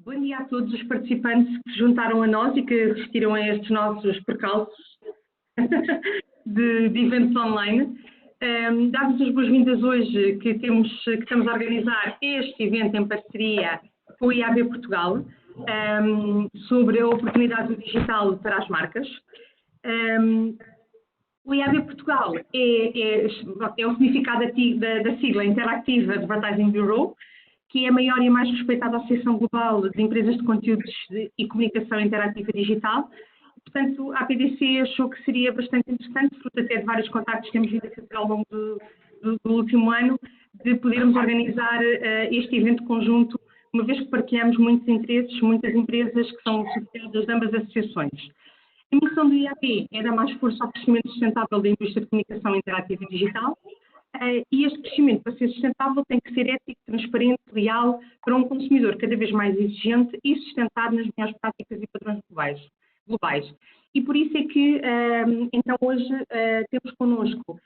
Bom dia a todos os participantes que se juntaram a nós e que assistiram a estes nossos percalços de eventos online. Dar-vos as boas-vindas hoje que estamos a organizar este evento em parceria com o IAB Portugal, sobre a oportunidade do digital para as marcas. O IAB Portugal é o significado da sigla Interactive Advertising Bureau, que é a maior e a mais respeitada associação global de empresas de conteúdos e comunicação interativa digital. Portanto, a APDC achou que seria bastante interessante, fruto até de vários contactos que temos vindo a fazer ao longo do último ano, de podermos organizar este evento conjunto, uma vez que partilhamos muitos interesses, muitas empresas que são associadas de ambas as associações. A missão do IAB é dar mais força ao crescimento sustentável da indústria de comunicação interativa e digital, e este crescimento, para ser sustentável, tem que ser ético, transparente, leal, para um consumidor cada vez mais exigente e sustentado nas melhores práticas e padrões globais. E por isso é que, então, hoje temos connosco,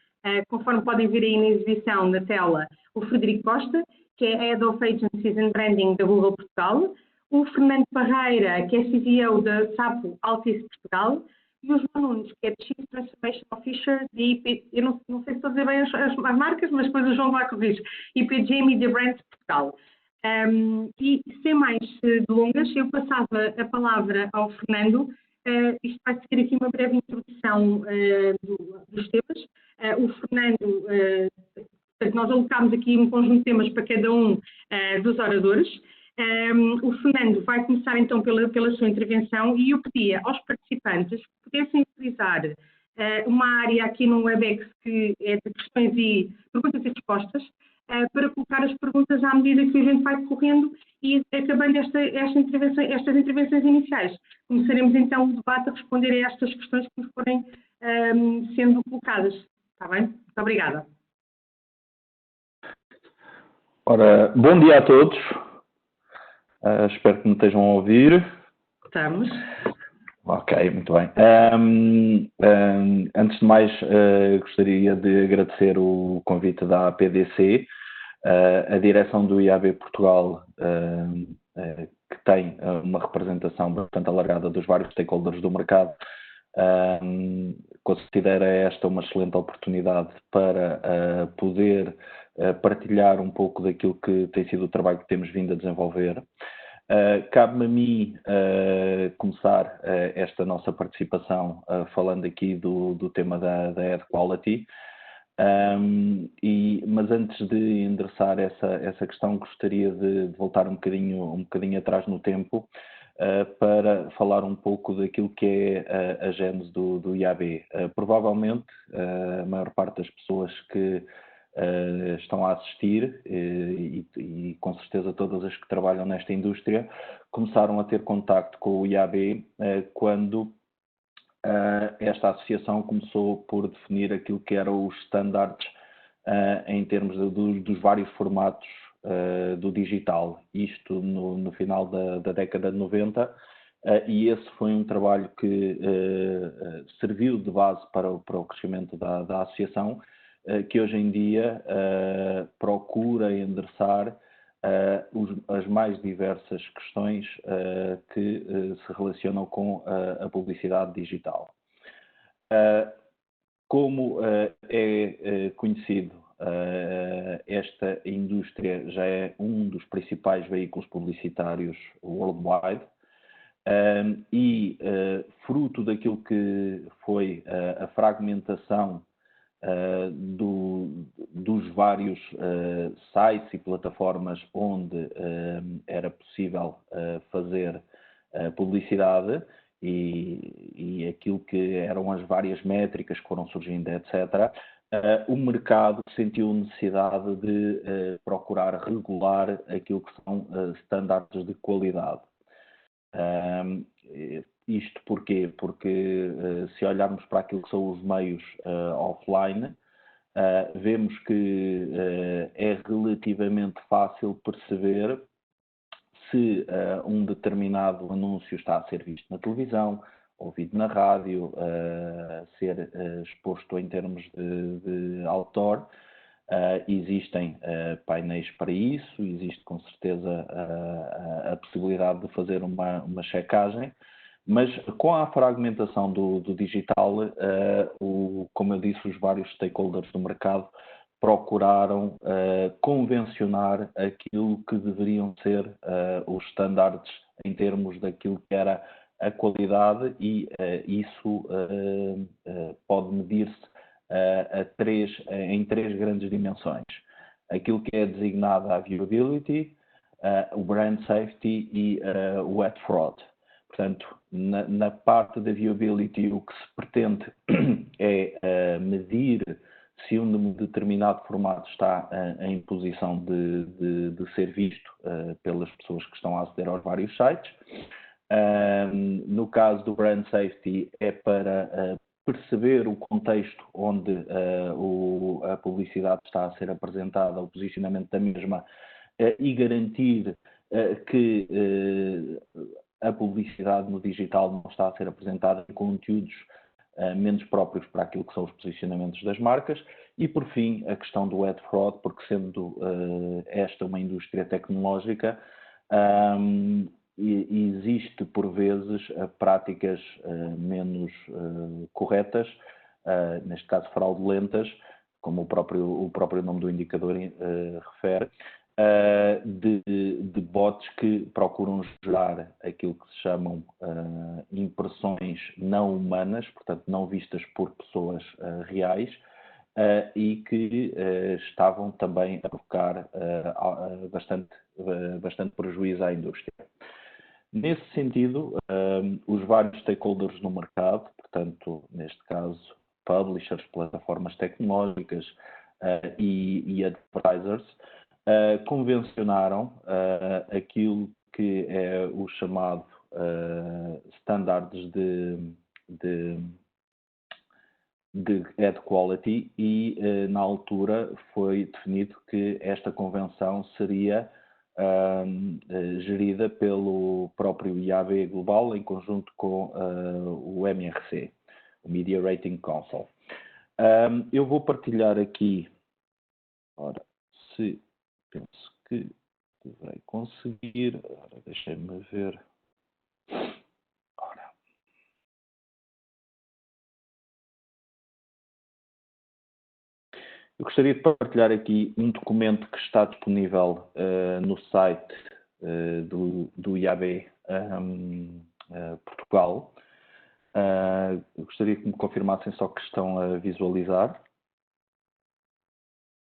conforme podem ver aí na exibição na tela, o Frederico Costa, que é Head of Agencies and Branding da Google Portugal, o Fernando Parreira, que é CEO da Sapo Altice Portugal, e o João Nunes, que é Chief Transformation Officer de IP, eu não sei se estou a dizer bem as marcas, mas depois o João vai corrigir, IPG Media Brands Portugal. E sem mais delongas, eu passava a palavra ao Fernando. Isto vai seguir aqui uma breve introdução dos temas. O Fernando, nós alocámos aqui um conjunto de temas para cada um dos oradores. O Fernando vai começar então pela sua intervenção e eu pedia aos participantes que pudessem utilizar uma área aqui no WebEx que é de questões e perguntas e respostas para colocar as perguntas à medida que o evento vai decorrendo e acabando estas intervenções iniciais. Começaremos então o debate a responder a estas questões que nos forem sendo colocadas. Está bem? Muito obrigada. Ora, bom dia a todos. Espero que me estejam a ouvir. Estamos. Ok, muito bem. Antes de mais, gostaria de agradecer o convite da APDC, a direção do IAB Portugal, que tem uma representação bastante alargada dos vários stakeholders do mercado, considera esta uma excelente oportunidade para poder partilhar um pouco daquilo que tem sido o trabalho que temos vindo a desenvolver. Cabe-me a mim começar esta nossa participação falando aqui do tema da Ad Quality, mas antes de endereçar essa questão, gostaria de voltar um bocadinho atrás no tempo para falar um pouco daquilo que é a gênese do IAB. Provavelmente a maior parte das pessoas que estão a assistir e com certeza todas as que trabalham nesta indústria começaram a ter contacto com o IAB quando esta associação começou por definir aquilo que eram os standards em termos dos vários formatos do digital, isto no final da década de 90, e esse foi um trabalho que serviu de base para o crescimento da associação, que hoje em dia procura endereçar as mais diversas questões que se relacionam com a publicidade digital. Como é conhecido, esta indústria já é um dos principais veículos publicitários worldwide e fruto daquilo que foi a fragmentação dos vários sites e plataformas onde era possível fazer publicidade e aquilo que eram as várias métricas que foram surgindo, etc., o mercado sentiu necessidade de procurar regular aquilo que são estándares de qualidade. Isto porquê? Porque se olharmos para aquilo que são os meios offline, vemos que é relativamente fácil perceber se um determinado anúncio está a ser visto na televisão, ouvido na rádio, ser exposto em termos de outdoor, Existem painéis para isso, existe com certeza a possibilidade de fazer uma checagem, mas com a fragmentação do digital, como eu disse, os vários stakeholders do mercado procuraram convencionar aquilo que deveriam ser os estándares em termos daquilo que era a qualidade, e isso pode medir-se em três grandes dimensões. Aquilo que é designado a viewability, o brand safety e o ad fraud. Portanto, na parte da viewability, o que se pretende é medir se um determinado formato está em posição de ser visto pelas pessoas que estão a aceder aos vários sites. No caso do brand safety, é para perceber o contexto onde a publicidade está a ser apresentada, o posicionamento da mesma, e garantir que a publicidade no digital não está a ser apresentada em conteúdos menos próprios para aquilo que são os posicionamentos das marcas. E, por fim, a questão do ad fraud, porque sendo esta uma indústria tecnológica, existe, por vezes, práticas menos corretas, neste caso fraudulentas, como o próprio nome do indicador refere, de bots que procuram gerar aquilo que se chamam impressões não humanas, portanto não vistas por pessoas reais, e que estavam também a provocar bastante prejuízo à indústria. Nesse sentido, os vários stakeholders no mercado, portanto, neste caso, publishers, plataformas tecnológicas e advertisers, convencionaram aquilo que é o chamado standards de ad quality, e na altura foi definido que esta convenção seria gerida pelo próprio IAB Global em conjunto com o MRC, o Media Rating Council. Eu vou partilhar aqui, ora, se penso que deverei conseguir, ora, deixem-me ver. Ora. Eu gostaria de partilhar aqui um documento que está disponível no site do IAB Portugal. Eu gostaria que me confirmassem só que estão a visualizar.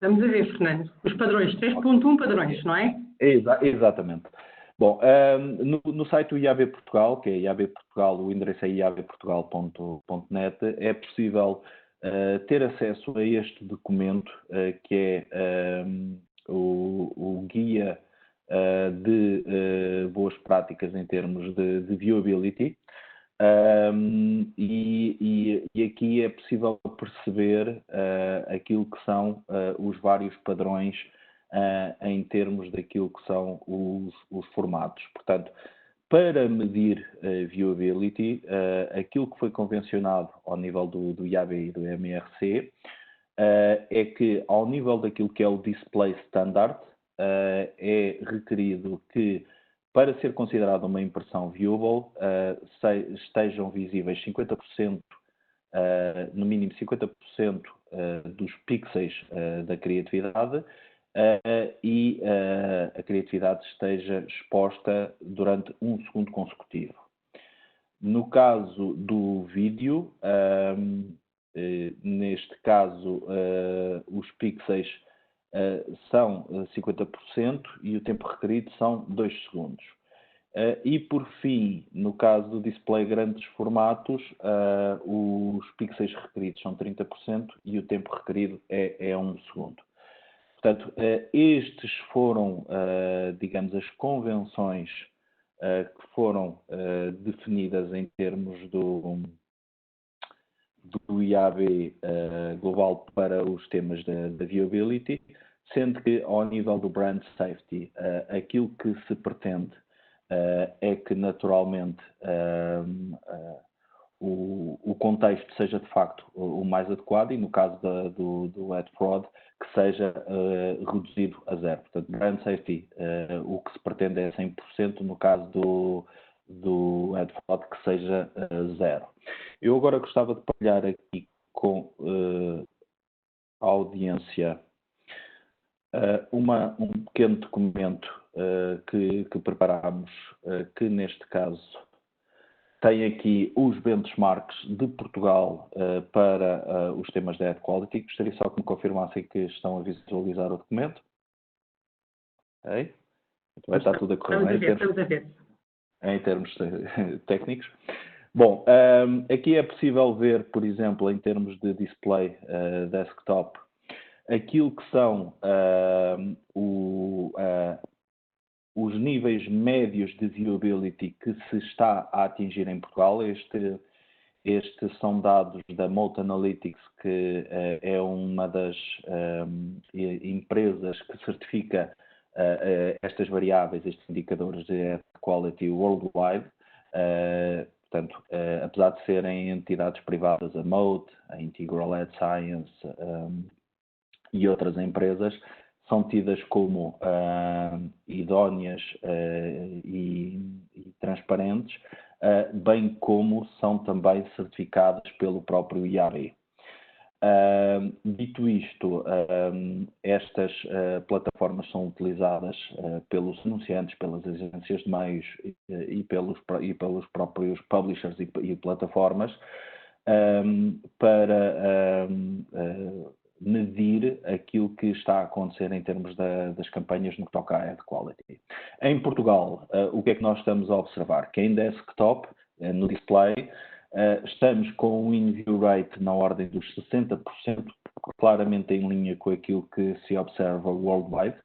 Vamos a ver, Fernando. Os padrões, 3.1 padrões, não é? Exatamente. Bom, no site do IAB Portugal, que é IAB Portugal, o endereço é iabportugal.net, é possível ter acesso a este documento, que é o guia de boas práticas em termos de viewability, e aqui é possível perceber aquilo que são os vários padrões em termos daquilo que são os formatos. Portanto, para medir viewability, aquilo que foi convencionado ao nível do IAB e do MRC é que, ao nível daquilo que é o Display Standard, é requerido que, para ser considerada uma impressão viewable, estejam visíveis 50%, no mínimo 50% dos pixels da criatividade, e a criatividade esteja exposta durante 1 segundo consecutivo. No caso do vídeo, neste caso, os pixels são 50% e o tempo requerido são 2 segundos. E, por fim, no caso do display grandes formatos, os pixels requeridos são 30% e o tempo requerido é 1 segundo. Portanto, estes foram, digamos, as convenções que foram definidas em termos do IAB Global para os temas da viewability, sendo que, ao nível do brand safety, aquilo que se pretende é que, naturalmente, o contexto seja de facto o mais adequado e no caso do ad fraud que seja reduzido a zero. Portanto, brand safety, o que se pretende é 100%, no caso do ad fraud que seja zero. Eu agora gostava de partilhar aqui com a audiência um pequeno documento que preparámos, que neste caso tem aqui os benchmarks de Portugal para os temas de ad quality. Gostaria só que me confirmassem que estão a visualizar o documento. Ok? Vai estar tudo a correr bem em termos técnicos. Bom, aqui é possível ver, por exemplo, em termos de display desktop, aquilo que são os níveis médios de viewability que se está a atingir em Portugal. Estes são dados da Moat Analytics, que é uma das empresas que certifica estas variáveis, estes indicadores de ad quality worldwide. Portanto, apesar de serem entidades privadas, a Moat, a Integral Ad Science e outras empresas, são tidas como idóneas e transparentes, bem como são também certificadas pelo próprio IAB. Dito isto, estas plataformas são utilizadas pelos anunciantes, pelas agências de meios e pelos próprios publishers e plataformas para medir aquilo que está a acontecer em termos das campanhas no que toca à ad quality. Em Portugal, o que é que nós estamos a observar? Que em desktop, no display, estamos com um in-view rate na ordem dos 60%, claramente em linha com aquilo que se observa worldwide,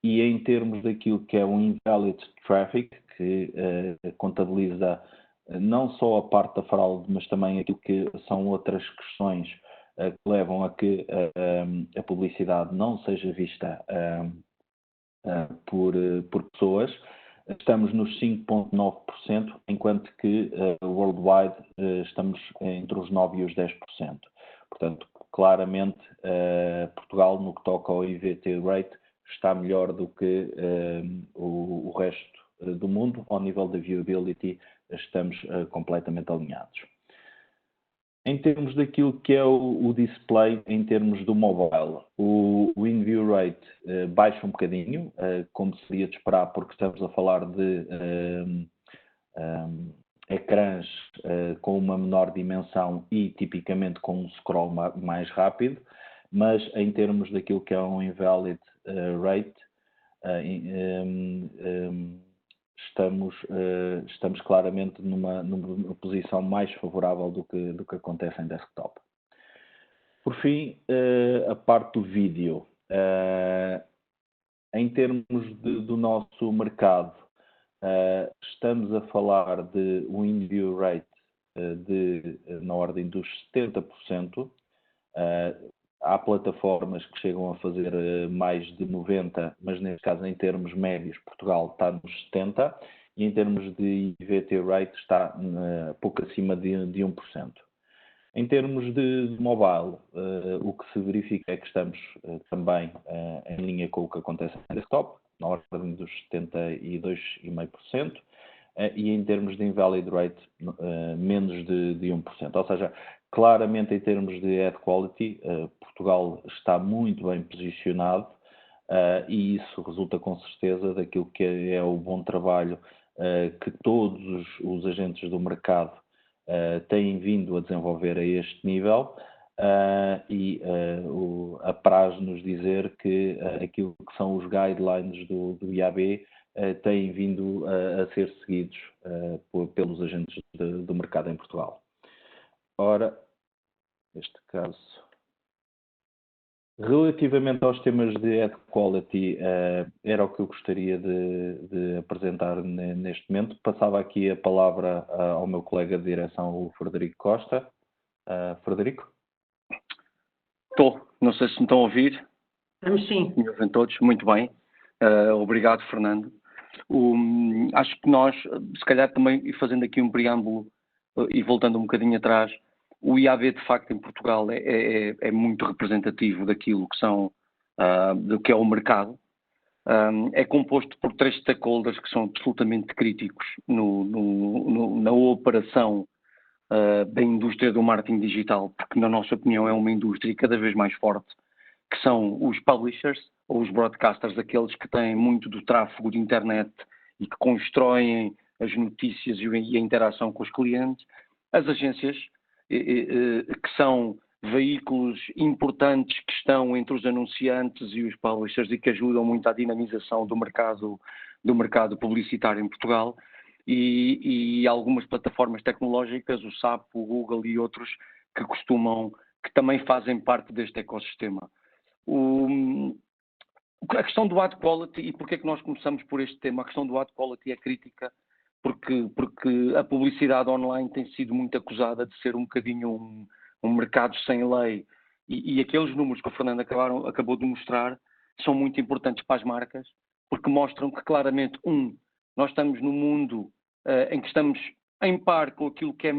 e em termos daquilo que é o invalid traffic, que contabiliza não só a parte da fraude, mas também aquilo que são outras questões que levam a que a publicidade não seja vista por pessoas, estamos nos 5,9%, enquanto que worldwide estamos entre os 9% e os 10%. Portanto, claramente, Portugal, no que toca ao IVT rate, está melhor do que o resto do mundo. Ao nível da viewability, estamos completamente alinhados. Em termos daquilo que é o display, em termos do mobile, o in-view rate baixa um bocadinho, como seria de esperar, porque estamos a falar de ecrãs com uma menor dimensão e tipicamente com um scroll mais rápido, mas em termos daquilo que é um invalid rate, estamos claramente numa posição mais favorável do que acontece em desktop. Por fim, a parte do vídeo. Em termos do nosso mercado, estamos a falar de um in-view rate na ordem dos 70%. Há plataformas que chegam a fazer mais de 90%, mas neste caso, em termos médios, Portugal está nos 70%, e em termos de IVT rate está pouco acima de 1%. Em termos de mobile, o que se verifica é que estamos também em linha com o que acontece no desktop, na ordem dos 72,5%, e em termos de invalid rate, menos de 1%. Ou seja, claramente, em termos de ad quality, Portugal está muito bem posicionado e isso resulta com certeza daquilo que é o bom trabalho que todos os agentes do mercado têm vindo a desenvolver a este nível e apraz-nos dizer que aquilo que são os guidelines do IAB têm vindo a ser seguidos pelos agentes do mercado em Portugal. Ora, neste caso, relativamente aos temas de ad quality, era o que eu gostaria de apresentar neste momento. Passava aqui a palavra ao meu colega de direção, o Frederico Costa. Frederico? Estou. Não sei se me estão a ouvir. Estamos sim. Me ouvem todos. Muito bem. Obrigado, Fernando. Acho que nós, se calhar também, fazendo aqui um preâmbulo e voltando um bocadinho atrás, o IAB de facto em Portugal é muito representativo daquilo que são, do que é o mercado. É composto por 3 stakeholders que são absolutamente críticos na operação da indústria do marketing digital, porque na nossa opinião é uma indústria cada vez mais forte, que são os publishers ou os broadcasters, aqueles que têm muito do tráfego de internet e que constroem as notícias e a interação com os clientes, as agências, que são veículos importantes que estão entre os anunciantes e os publishers e que ajudam muito à dinamização do mercado publicitário em Portugal, e algumas plataformas tecnológicas, o SAP, o Google e outros, que também fazem parte deste ecossistema. A questão do ad quality, e porque é que nós começamos por este tema, a questão do ad quality é crítica, porque a publicidade online tem sido muito acusada de ser um bocadinho um mercado sem lei, e aqueles números que o Fernando acabou de mostrar são muito importantes para as marcas, porque mostram que claramente, nós estamos num mundo em que estamos em par com aquilo que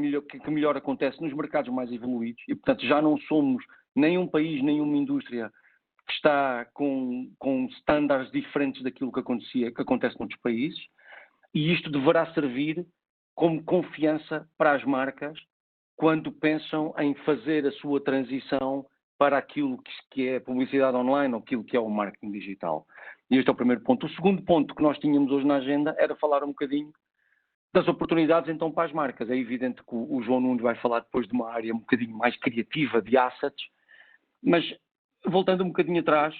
melhor acontece nos mercados mais evoluídos, e portanto já não somos nem um país, nem uma indústria que está com estándares diferentes daquilo que acontece noutros países, e isto deverá servir como confiança para as marcas quando pensam em fazer a sua transição para aquilo que é publicidade online ou aquilo que é o marketing digital. E este é o primeiro ponto. O segundo ponto que nós tínhamos hoje na agenda era falar um bocadinho das oportunidades então para as marcas. É evidente que o João Nunes vai falar depois de uma área um bocadinho mais criativa, de assets, mas voltando um bocadinho atrás,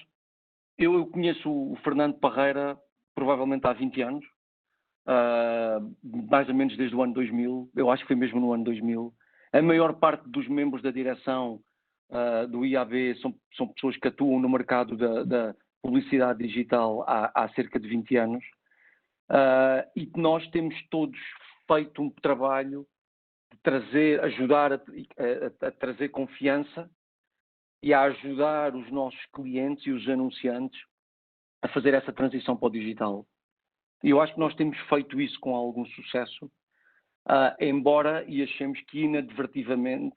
eu conheço o Fernando Parreira provavelmente há 20 anos, mais ou menos desde o ano 2000, eu acho que foi mesmo no ano 2000. A maior parte dos membros da direção do IAB são pessoas que atuam no mercado da publicidade digital há cerca de 20 anos, e nós temos todos feito um trabalho de ajudar a trazer confiança e a ajudar os nossos clientes e os anunciantes a fazer essa transição para o digital. E eu acho que nós temos feito isso com algum sucesso, embora e achemos que inadvertidamente,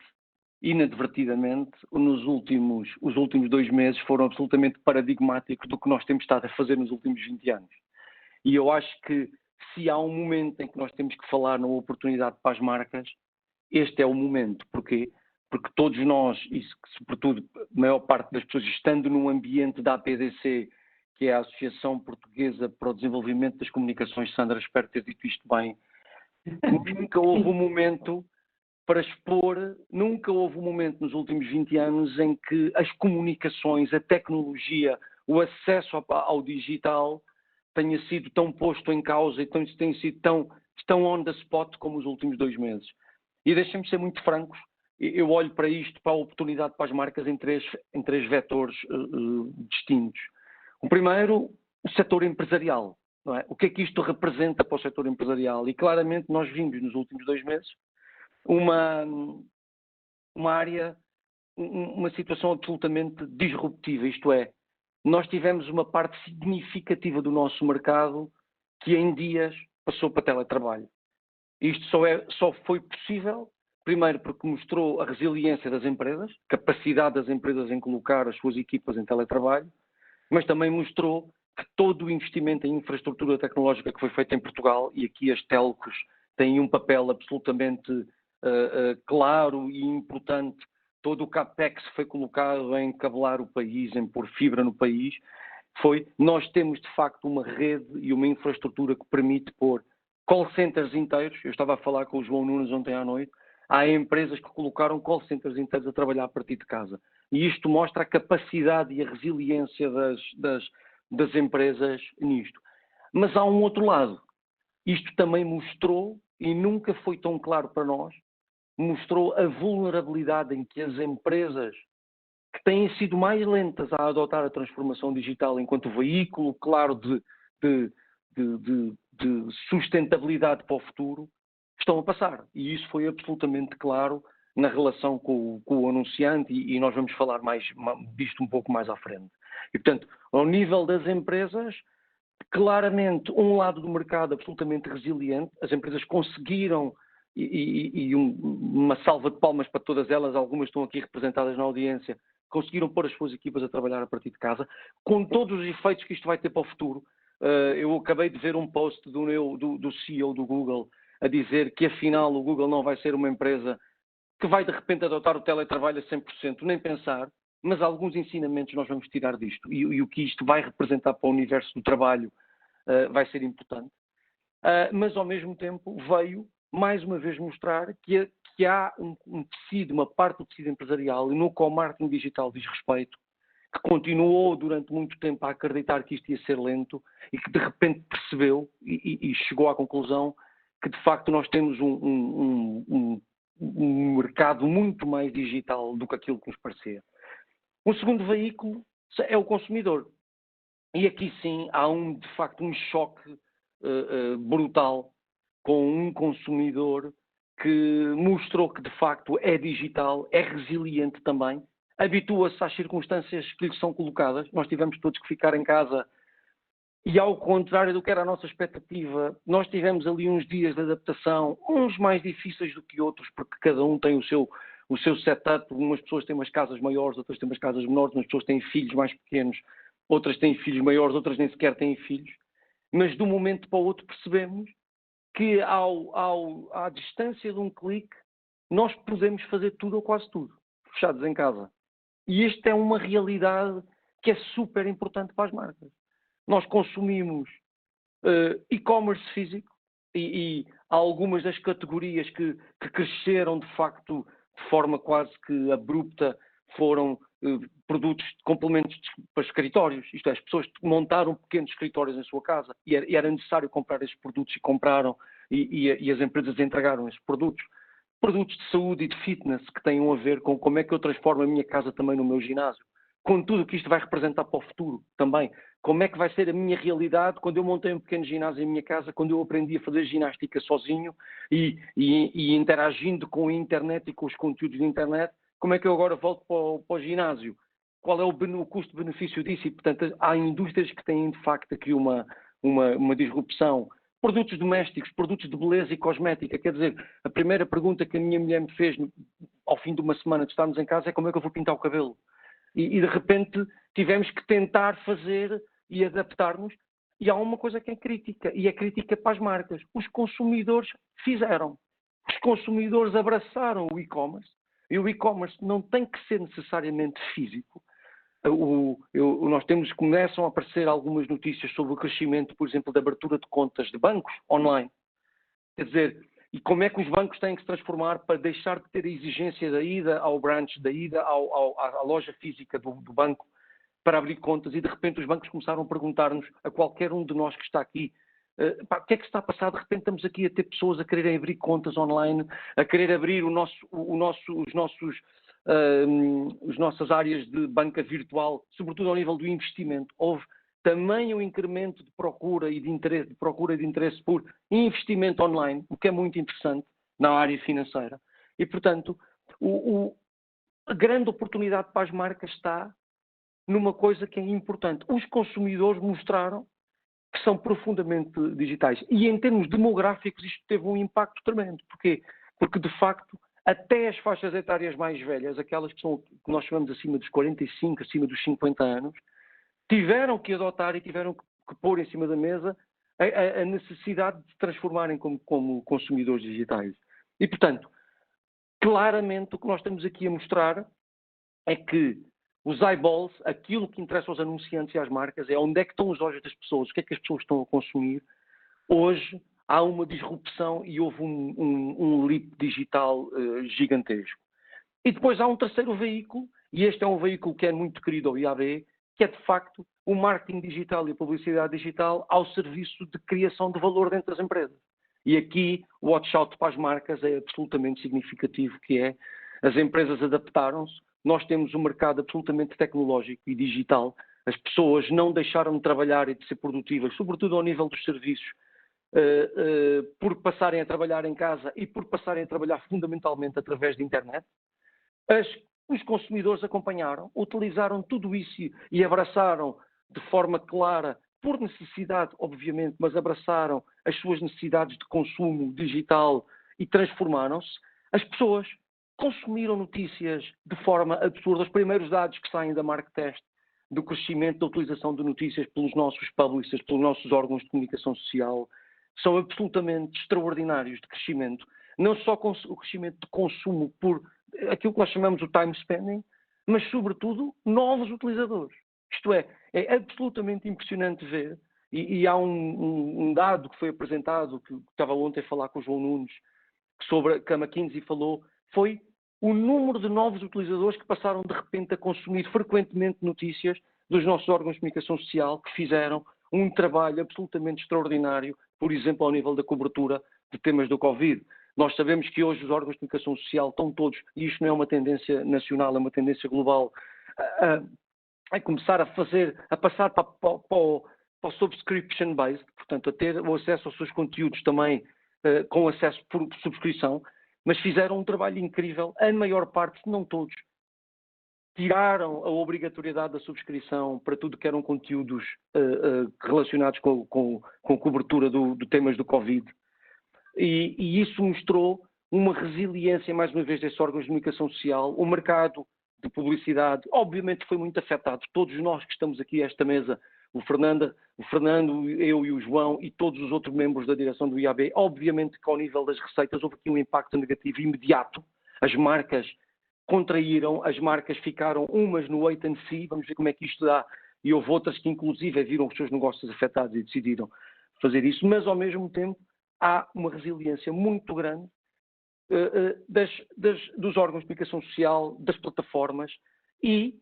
os últimos 2 meses foram absolutamente paradigmáticos do que nós temos estado a fazer nos últimos 20 anos. E eu acho que se há um momento em que nós temos que falar na oportunidade para as marcas, este é o momento. Porquê? Porque todos nós, e sobretudo a maior parte das pessoas, estando num ambiente da APDC, que é a Associação Portuguesa para o Desenvolvimento das Comunicações, Sandra, espero ter dito isto bem, nunca houve um momento para expor, nunca houve um momento nos últimos 20 anos em que as comunicações, a tecnologia, o acesso ao digital tenha sido tão posto em causa e tenha sido tão on the spot como os últimos 2 meses. E deixem-me ser muito francos, eu olho para isto, para a oportunidade para as marcas em três vetores distintos. O primeiro, o setor empresarial. Não é? O que é que isto representa para o setor empresarial? E claramente nós vimos nos últimos 2 meses uma área, uma situação absolutamente disruptiva, isto é, nós tivemos uma parte significativa do nosso mercado que em dias passou para teletrabalho. Isto só foi possível, primeiro porque mostrou a resiliência das empresas, capacidade das empresas em colocar as suas equipas em teletrabalho, mas também mostrou que todo o investimento em infraestrutura tecnológica que foi feito em Portugal, e aqui as telcos têm um papel absolutamente claro e importante, todo o CAPEX foi colocado em cabelar o país, em pôr fibra no país, nós temos de facto uma rede e uma infraestrutura que permite pôr call centers inteiros. Eu estava a falar com o João Nunes ontem à noite, há empresas que colocaram call centers inteiros a trabalhar a partir de casa. E isto mostra a capacidade e a resiliência das empresas nisto. Mas há um outro lado. Isto também mostrou, e nunca foi tão claro para nós, mostrou a vulnerabilidade em que as empresas que têm sido mais lentas a adotar a transformação digital enquanto veículo, claro, de sustentabilidade para o futuro, estão a passar. E isso foi absolutamente claro na relação com o anunciante, e nós vamos falar disto um pouco mais à frente. E, portanto, ao nível das empresas, claramente um lado do mercado absolutamente resiliente, as empresas conseguiram uma salva de palmas para todas elas, algumas estão aqui representadas na audiência, conseguiram pôr as suas equipas a trabalhar a partir de casa, com todos os efeitos que isto vai ter para o futuro. Eu acabei de ver um post do CEO do Google a dizer que afinal o Google não vai ser uma empresa que vai de repente adotar o teletrabalho a 100%, nem pensar, mas alguns ensinamentos nós vamos tirar disto e o que isto vai representar para o universo do trabalho vai ser importante. Mas ao mesmo tempo veio mais uma vez mostrar que há um tecido, uma parte do tecido empresarial, e no qual o marketing digital diz respeito, que continuou durante muito tempo a acreditar que isto ia ser lento e que de repente percebeu e chegou à conclusão que de facto nós temos um mercado muito mais digital do que aquilo que nos parecia. O segundo veículo é o consumidor. E aqui sim há de facto um choque brutal com um consumidor que mostrou que de facto é digital, é resiliente também, habitua-se às circunstâncias que lhe são colocadas. Nós tivemos todos que ficar em casa e, ao contrário do que era a nossa expectativa, nós tivemos ali uns dias de adaptação, uns mais difíceis do que outros, porque cada um tem o seu setup. Umas pessoas têm umas casas maiores, outras têm umas casas menores, umas pessoas têm filhos mais pequenos, outras têm filhos maiores, outras nem sequer têm filhos. Mas de um momento para o outro percebemos que à distância de um clique nós podemos fazer tudo ou quase tudo, fechados em casa. E esta é uma realidade que é super importante para as marcas. Nós consumimos e-commerce físico e algumas das categorias que cresceram de facto de forma quase que abrupta foram produtos, complementos para escritórios. Isto é, as pessoas montaram pequenos escritórios em sua casa e era necessário comprar esses produtos e compraram e as empresas entregaram esses produtos. Produtos de saúde e de fitness que tenham a ver com como é que eu transformo a minha casa também no meu ginásio. Com tudo o que isto vai representar para o futuro também. Como é que vai ser a minha realidade quando eu montei um pequeno ginásio em minha casa, quando eu aprendi a fazer ginástica sozinho e interagindo com a internet e com os conteúdos de internet, como é que eu agora volto para o ginásio? Qual é o custo-benefício disso? E, portanto, há indústrias que têm, de facto, aqui uma disrupção. Produtos domésticos, produtos de beleza e cosmética. Quer dizer, a primeira pergunta que a minha mulher me fez ao fim de uma semana de estarmos em casa é como é que eu vou pintar o cabelo? E de repente tivemos que tentar fazer e adaptar-nos. E há uma coisa que é crítica, e é crítica para as marcas. Os consumidores fizeram. Os consumidores abraçaram o e-commerce. E o e-commerce não tem que ser necessariamente físico. Começam a aparecer algumas notícias sobre o crescimento, por exemplo, da abertura de contas de bancos online. Quer dizer, e como é que os bancos têm que se transformar para deixar de ter a exigência da ida ao branch, da ida à loja física do banco para abrir contas, e de repente os bancos começaram a perguntar-nos, a qualquer um de nós que está aqui, o que é que está a passar? De repente estamos aqui a ter pessoas a quererem abrir contas online, a querer abrir as nossas áreas de banca virtual, sobretudo ao nível do investimento. Houve também um incremento de procura e de interesse por investimento online, o que é muito interessante na área financeira. E, portanto, a grande oportunidade para as marcas está numa coisa que é importante. Os consumidores mostraram que são profundamente digitais. E em termos demográficos isto teve um impacto tremendo. Porquê? Porque, de facto, até as faixas etárias mais velhas, aquelas que nós chamamos acima dos 45, acima dos 50 anos, tiveram que adotar e tiveram que pôr em cima da mesa a necessidade de se transformarem como consumidores digitais. E, portanto, claramente o que nós estamos aqui a mostrar é que os eyeballs, aquilo que interessa aos anunciantes e às marcas, é onde é que estão os olhos das pessoas, o que é que as pessoas estão a consumir. Hoje há uma disrupção e houve um leap digital gigantesco. E depois há um terceiro veículo, e este é um veículo que é muito querido ao IAB, que é de facto o marketing digital e a publicidade digital ao serviço de criação de valor dentro das empresas. E aqui o watch out para as marcas é absolutamente significativo, que é as empresas adaptaram-se, nós temos um mercado absolutamente tecnológico e digital, as pessoas não deixaram de trabalhar e de ser produtivas, sobretudo ao nível dos serviços, por passarem a trabalhar em casa e por passarem a trabalhar fundamentalmente através da internet. Os consumidores acompanharam, utilizaram tudo isso e abraçaram de forma clara, por necessidade, obviamente, mas abraçaram as suas necessidades de consumo digital e transformaram-se, as pessoas consumiram notícias de forma absurda. Os primeiros dados que saem da Marktest do crescimento da utilização de notícias pelos nossos publishers, pelos nossos órgãos de comunicação social, são absolutamente extraordinários de crescimento. Não só o crescimento de consumo por aquilo que nós chamamos de time spending, mas, sobretudo, novos utilizadores. Isto é absolutamente impressionante ver, e há um dado que foi apresentado, que estava ontem a falar com o João Nunes, sobre que a McKinsey falou, foi o número de novos utilizadores que passaram de repente a consumir frequentemente notícias dos nossos órgãos de comunicação social, que fizeram um trabalho absolutamente extraordinário, por exemplo, ao nível da cobertura de temas do Covid. Nós sabemos que hoje os órgãos de comunicação social estão todos, e isto não é uma tendência nacional, é uma tendência global, a começar a passar para o subscription based, portanto, a ter o acesso aos seus conteúdos também com acesso por subscrição, mas fizeram um trabalho incrível. A maior parte, se não todos, tiraram a obrigatoriedade da subscrição para tudo que eram conteúdos relacionados com cobertura de temas do Covid. E isso mostrou uma resiliência, mais uma vez, desses órgãos de comunicação social. O mercado de publicidade, obviamente, foi muito afetado. Todos nós que estamos aqui a esta mesa, o Fernando, eu e o João e todos os outros membros da direção do IAB, obviamente que ao nível das receitas houve aqui um impacto negativo imediato. As marcas contraíram, as marcas ficaram umas no wait and see, vamos ver como é que isto dá, e houve outras que inclusive viram os seus negócios afetados e decidiram fazer isso, mas ao mesmo tempo há uma resiliência muito grande dos órgãos de comunicação social, das plataformas, e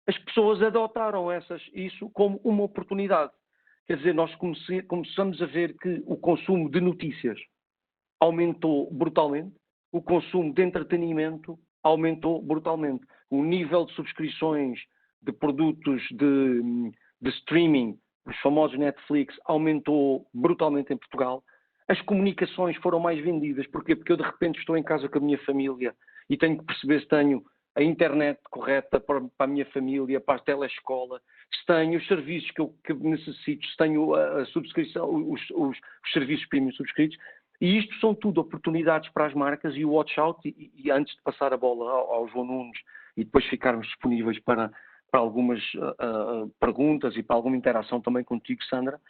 as pessoas adotaram isso como uma oportunidade. Quer dizer, nós começamos a ver que o consumo de notícias aumentou brutalmente, o consumo de entretenimento aumentou brutalmente. O nível de subscrições de produtos de streaming, os famosos Netflix, aumentou brutalmente em Portugal. As comunicações foram mais vendidas. Porquê? Porque eu de repente estou em casa com a minha família e tenho que perceber se tenho a internet correta para a minha família, para a telescola, se tenho os serviços que necessito, se tenho a subscrição, os serviços premium subscritos. E isto são tudo oportunidades para as marcas, e o watch out, e antes de passar a bola ao João Nunes e depois ficarmos disponíveis para algumas perguntas e para alguma interação também contigo, Sandra,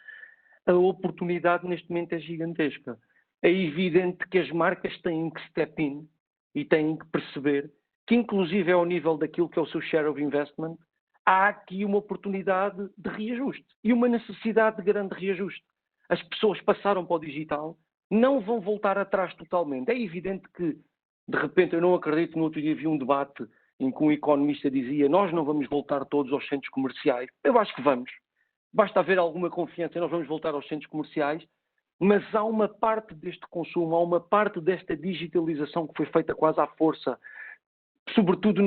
a oportunidade neste momento é gigantesca. É evidente que as marcas têm que step in e têm que perceber que, inclusive, ao nível daquilo que é o seu share of investment, há aqui uma oportunidade de reajuste e uma necessidade de grande reajuste. As pessoas passaram para o digital, não vão voltar atrás totalmente. É evidente que, de repente, eu não acredito, no outro dia vi um debate em que um economista dizia: nós não vamos voltar todos aos centros comerciais. Eu acho que vamos. Basta haver alguma confiança e nós vamos voltar aos centros comerciais, mas há uma parte deste consumo, há uma parte desta digitalização que foi feita quase à força, sobretudo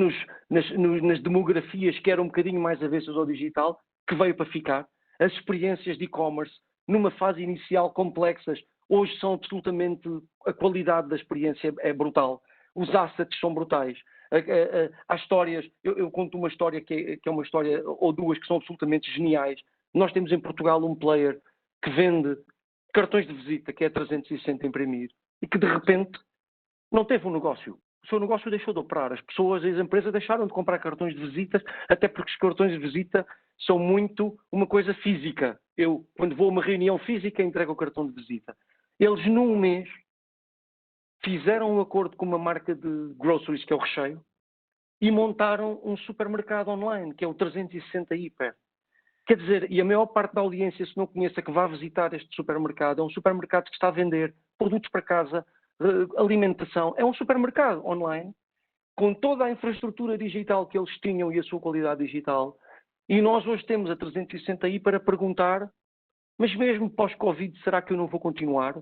nas demografias que eram um bocadinho mais avessas ao digital, que veio para ficar. As experiências de e-commerce, numa fase inicial complexas, hoje são absolutamente... A qualidade da experiência é brutal. Os assets são brutais. Há histórias... Eu conto uma história que é uma história, ou duas, que são absolutamente geniais. Nós temos em Portugal um player que vende cartões de visita, que é 360 imprimir, e que de repente não teve um negócio. O seu negócio deixou de operar. As pessoas, as empresas deixaram de comprar cartões de visitas, até porque os cartões de visita são muito uma coisa física. Eu, quando vou a uma reunião física, entrego o cartão de visita. Eles, num mês, fizeram um acordo com uma marca de groceries, que é o Recheio, e montaram um supermercado online, que é o 360 Hiper. Quer dizer, e a maior parte da audiência, se não conhece, que vá visitar este supermercado, é um supermercado que está a vender produtos para casa, alimentação. É um supermercado online, com toda a infraestrutura digital que eles tinham e a sua qualidade digital. E nós hoje temos a 360i para perguntar: mas mesmo pós-Covid, será que eu não vou continuar?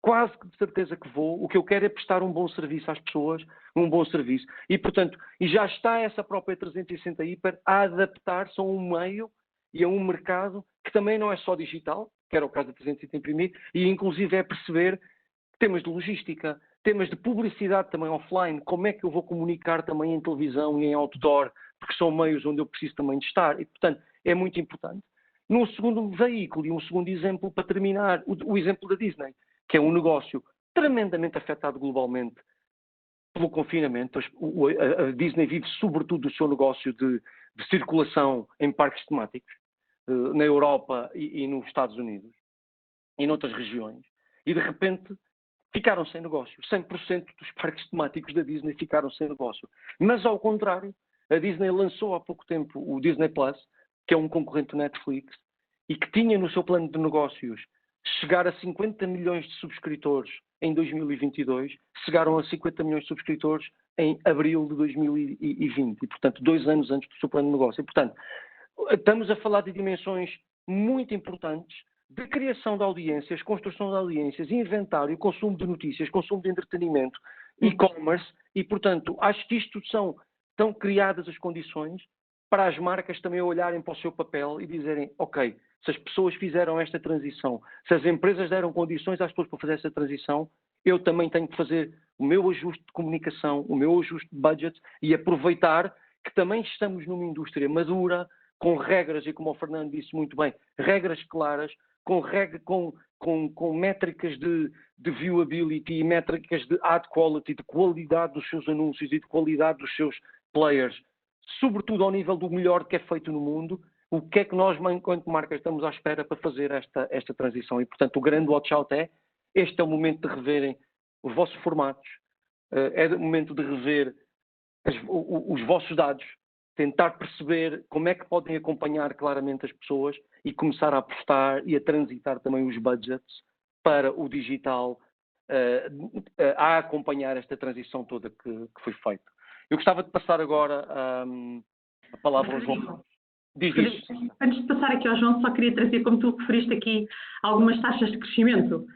Quase que de certeza que vou. O que eu quero é prestar um bom serviço às pessoas, um bom serviço. E, portanto, e já está essa própria 360 Hiper a adaptar-se a um meio e a um mercado que também não é só digital, que era o caso da 360 imprimir, e inclusive é perceber temas de logística, temas de publicidade também offline, como é que eu vou comunicar também em televisão e em outdoor, porque são meios onde eu preciso também de estar, e, portanto, é muito importante. Num segundo veículo, e um segundo exemplo para terminar, o exemplo da Disney, que é um negócio tremendamente afetado globalmente pelo confinamento. A Disney vive sobretudo do seu negócio de circulação em parques temáticos, na Europa e nos Estados Unidos e noutras regiões. E de repente ficaram sem negócio. 100% dos parques temáticos da Disney ficaram sem negócio. Mas ao contrário, a Disney lançou há pouco tempo o Disney Plus, que é um concorrente do Netflix, e que tinha no seu plano de negócios chegar a 50 milhões de subscritores em 2022, chegaram a 50 milhões de subscritores em abril de 2020, e portanto 2 anos antes do seu plano de negócio. E portanto, estamos a falar de dimensões muito importantes de criação de audiências, construção de audiências, inventário, consumo de notícias, consumo de entretenimento, e-commerce, e portanto acho que estão criadas as condições para as marcas também olharem para o seu papel e dizerem, ok, se as pessoas fizeram esta transição, se as empresas deram condições às pessoas para fazer essa transição, eu também tenho que fazer o meu ajuste de comunicação, o meu ajuste de budget e aproveitar que também estamos numa indústria madura, com regras, e como o Fernando disse muito bem, regras claras, com métricas de viewability e métricas de ad quality, de qualidade dos seus anúncios e de qualidade dos seus players, sobretudo ao nível do melhor que é feito no mundo. O que é que nós, enquanto marcas, estamos à espera para fazer esta transição? E, portanto, o grande watch-out este é o momento de reverem os vossos formatos, é o momento de rever os vossos dados, tentar perceber como é que podem acompanhar claramente as pessoas e começar a apostar e a transitar também os budgets para o digital, a acompanhar esta transição toda que foi feita. Eu gostava de passar agora a palavra ao João. Antes de passar aqui ao João, só queria trazer, como tu referiste aqui, algumas taxas de crescimento.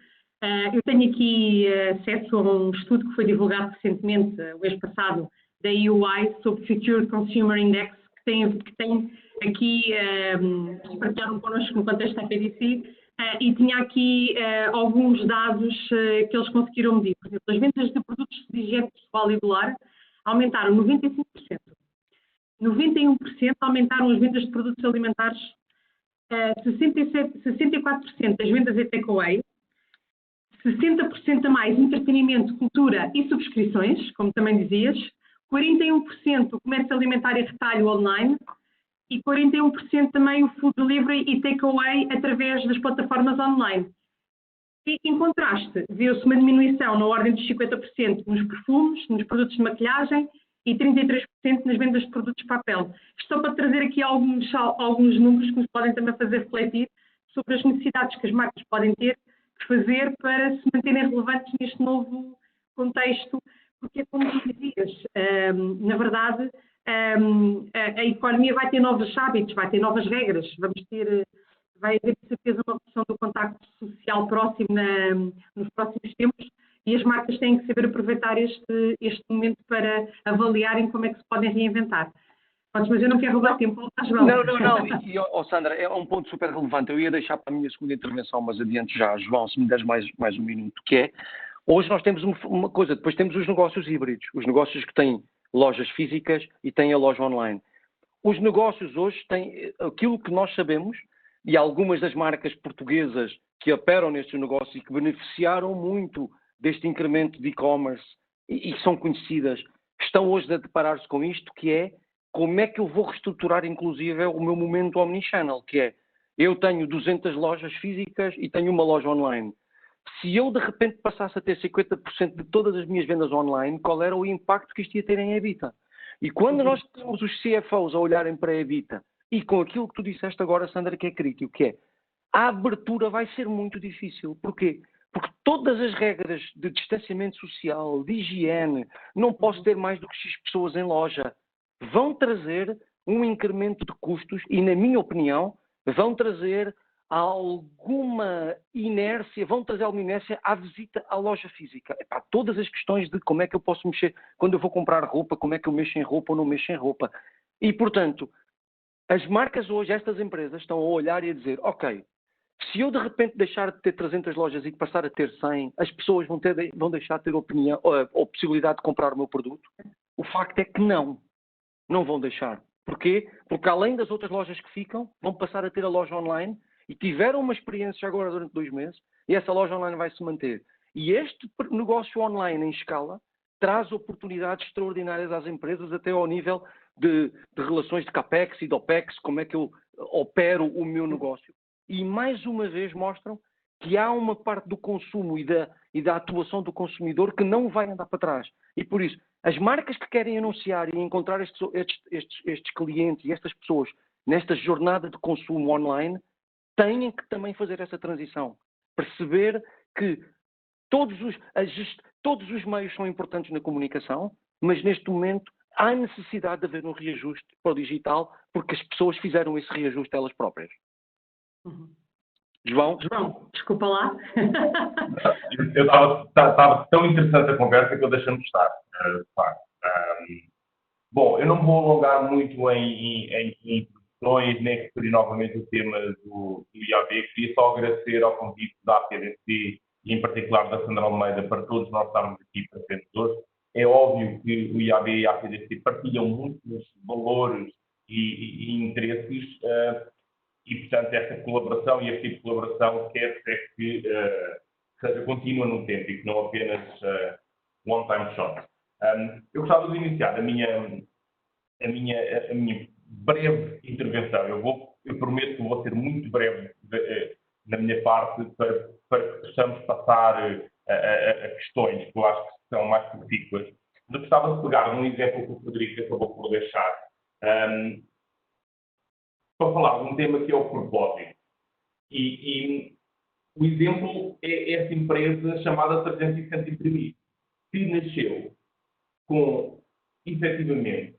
Eu tenho aqui acesso a um estudo que foi divulgado recentemente, o mês passado, da EY, sobre Future Consumer Index, que tem aqui, partilharam connosco no contexto da PDC, e tinha aqui alguns dados que eles conseguiram medir. Por exemplo, as vendas de produtos de higiene pessoal e do lar aumentaram 95%. 91% aumentaram as vendas de produtos alimentares, 64% das vendas em takeaway, 60% a mais entretenimento, cultura e subscrições, como também dizias, 41% o comércio alimentar e retalho online e 41% também o food delivery e takeaway através das plataformas online. E, em contraste, viu-se uma diminuição na ordem dos 50% nos perfumes, nos produtos de maquilhagem e 33% nas vendas de produtos de papel. Estou para trazer aqui alguns números que nos podem também fazer refletir sobre as necessidades que as marcas podem ter de fazer para se manterem relevantes neste novo contexto, porque é como tu dizias, na verdade, a economia vai ter novos hábitos, vai ter novas regras, vai haver de certeza uma redução do contacto social próximo nos próximos tempos, e as marcas têm que saber aproveitar este momento para avaliarem como é que se podem reinventar. Mas eu não quero roubar tempo ao João. Não. Sandra, é um ponto super relevante. Eu ia deixar para a minha segunda intervenção, mas adiante já, João, se me deres mais um minuto, que é, hoje nós temos uma coisa, depois temos os negócios híbridos, os negócios que têm lojas físicas e têm a loja online. Os negócios hoje têm aquilo que nós sabemos, e algumas das marcas portuguesas que operam nestes negócios e que beneficiaram muito deste incremento de e-commerce e são conhecidas, estão hoje a deparar-se com isto, que é como é que eu vou reestruturar inclusive o meu momento omnichannel, que é, eu tenho 200 lojas físicas e tenho uma loja online. Se eu de repente passasse a ter 50% de todas as minhas vendas online, qual era o impacto que isto ia ter em EBITDA? E quando nós temos os CFOs a olharem para a EBITDA, e com aquilo que tu disseste agora, Sandra, que é crítico, que é, a abertura vai ser muito difícil. Porquê? Porque todas as regras de distanciamento social, de higiene, não posso ter mais do que X pessoas em loja, vão trazer um incremento de custos e, na minha opinião, vão trazer alguma inércia à visita à loja física. Todas as questões de como é que eu posso mexer, quando eu vou comprar roupa, como é que eu mexo em roupa ou não mexo em roupa. E, portanto, as marcas hoje, estas empresas, estão a olhar e a dizer, ok, se eu de repente deixar de ter 300 lojas e passar a ter 100, as pessoas vão deixar de ter opinião, ou possibilidade de comprar o meu produto? O facto é que não vão deixar. Porquê? Porque além das outras lojas que ficam, vão passar a ter a loja online e tiveram uma experiência agora durante 2 meses e essa loja online vai se manter. E este negócio online em escala traz oportunidades extraordinárias às empresas, até ao nível de relações de CAPEX e de OPEX, como é que eu opero o meu negócio. E mais uma vez mostram que há uma parte do consumo e da atuação do consumidor que não vai andar para trás. E por isso, as marcas que querem anunciar e encontrar estes clientes e estas pessoas nesta jornada de consumo online têm que também fazer essa transição. Perceber que todos os meios são importantes na comunicação, mas neste momento há necessidade de haver um reajuste para o digital, porque as pessoas fizeram esse reajuste elas próprias. Uhum. João, desculpa lá. Eu estava tão interessante a conversa que eu deixei-me estar, de facto. Bom, eu não me vou alongar muito em introduções, nem referir novamente o tema do IAB. Queria só agradecer ao convite da APDC e, em particular, da Sandra Almeida, para todos nós estarmos aqui presentes hoje. É óbvio que o IAB e a APDC partilham muitos valores e interesses, e, portanto, esta colaboração e este tipo de colaboração quer que seja contínua no tempo e que não apenas one time shot. Eu gostava de iniciar a minha breve intervenção. Eu prometo que vou ser muito breve na minha parte para que possamos passar a questões que eu acho que são mais profícuas. Eu gostava de pegar num exemplo que o Frederico acabou por deixar, para falar de um tema que é o propósito. E o exemplo é essa empresa chamada 360 Imprimir, que nasceu com, efetivamente,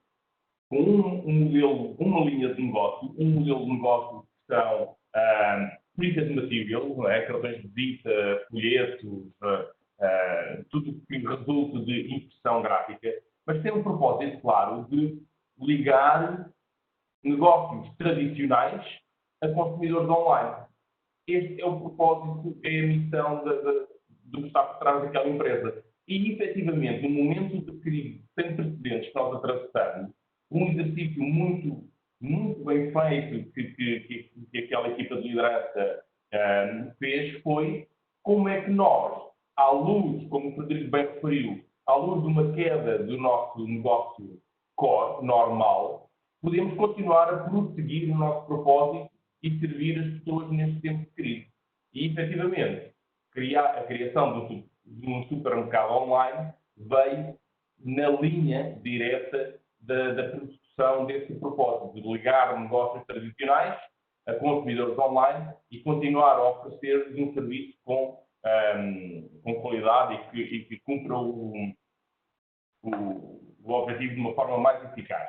com um modelo, uma linha de negócio, um modelo de negócio que são printed materials, não é? Cartões de visita, folhetos, tudo que resulta de impressão gráfica, mas tem um propósito, claro, de ligar negócios tradicionais a consumidores online. Este é o propósito, é a missão do que está por trás daquela empresa. E, efetivamente, no momento de crise sem precedentes que nós atravessamos, um exercício muito, muito bem feito que aquela equipa de liderança fez foi como é que nós, à luz, como o Frederico bem referiu, à luz de uma queda do nosso negócio core, normal, podemos continuar a prosseguir o nosso propósito e servir as pessoas neste tempo de crise. E, efetivamente, a criação de um supermercado online veio na linha direta da produção desse propósito, de ligar negócios tradicionais a consumidores online e continuar a oferecer um serviço com qualidade e que cumpra o objetivo de uma forma mais eficaz.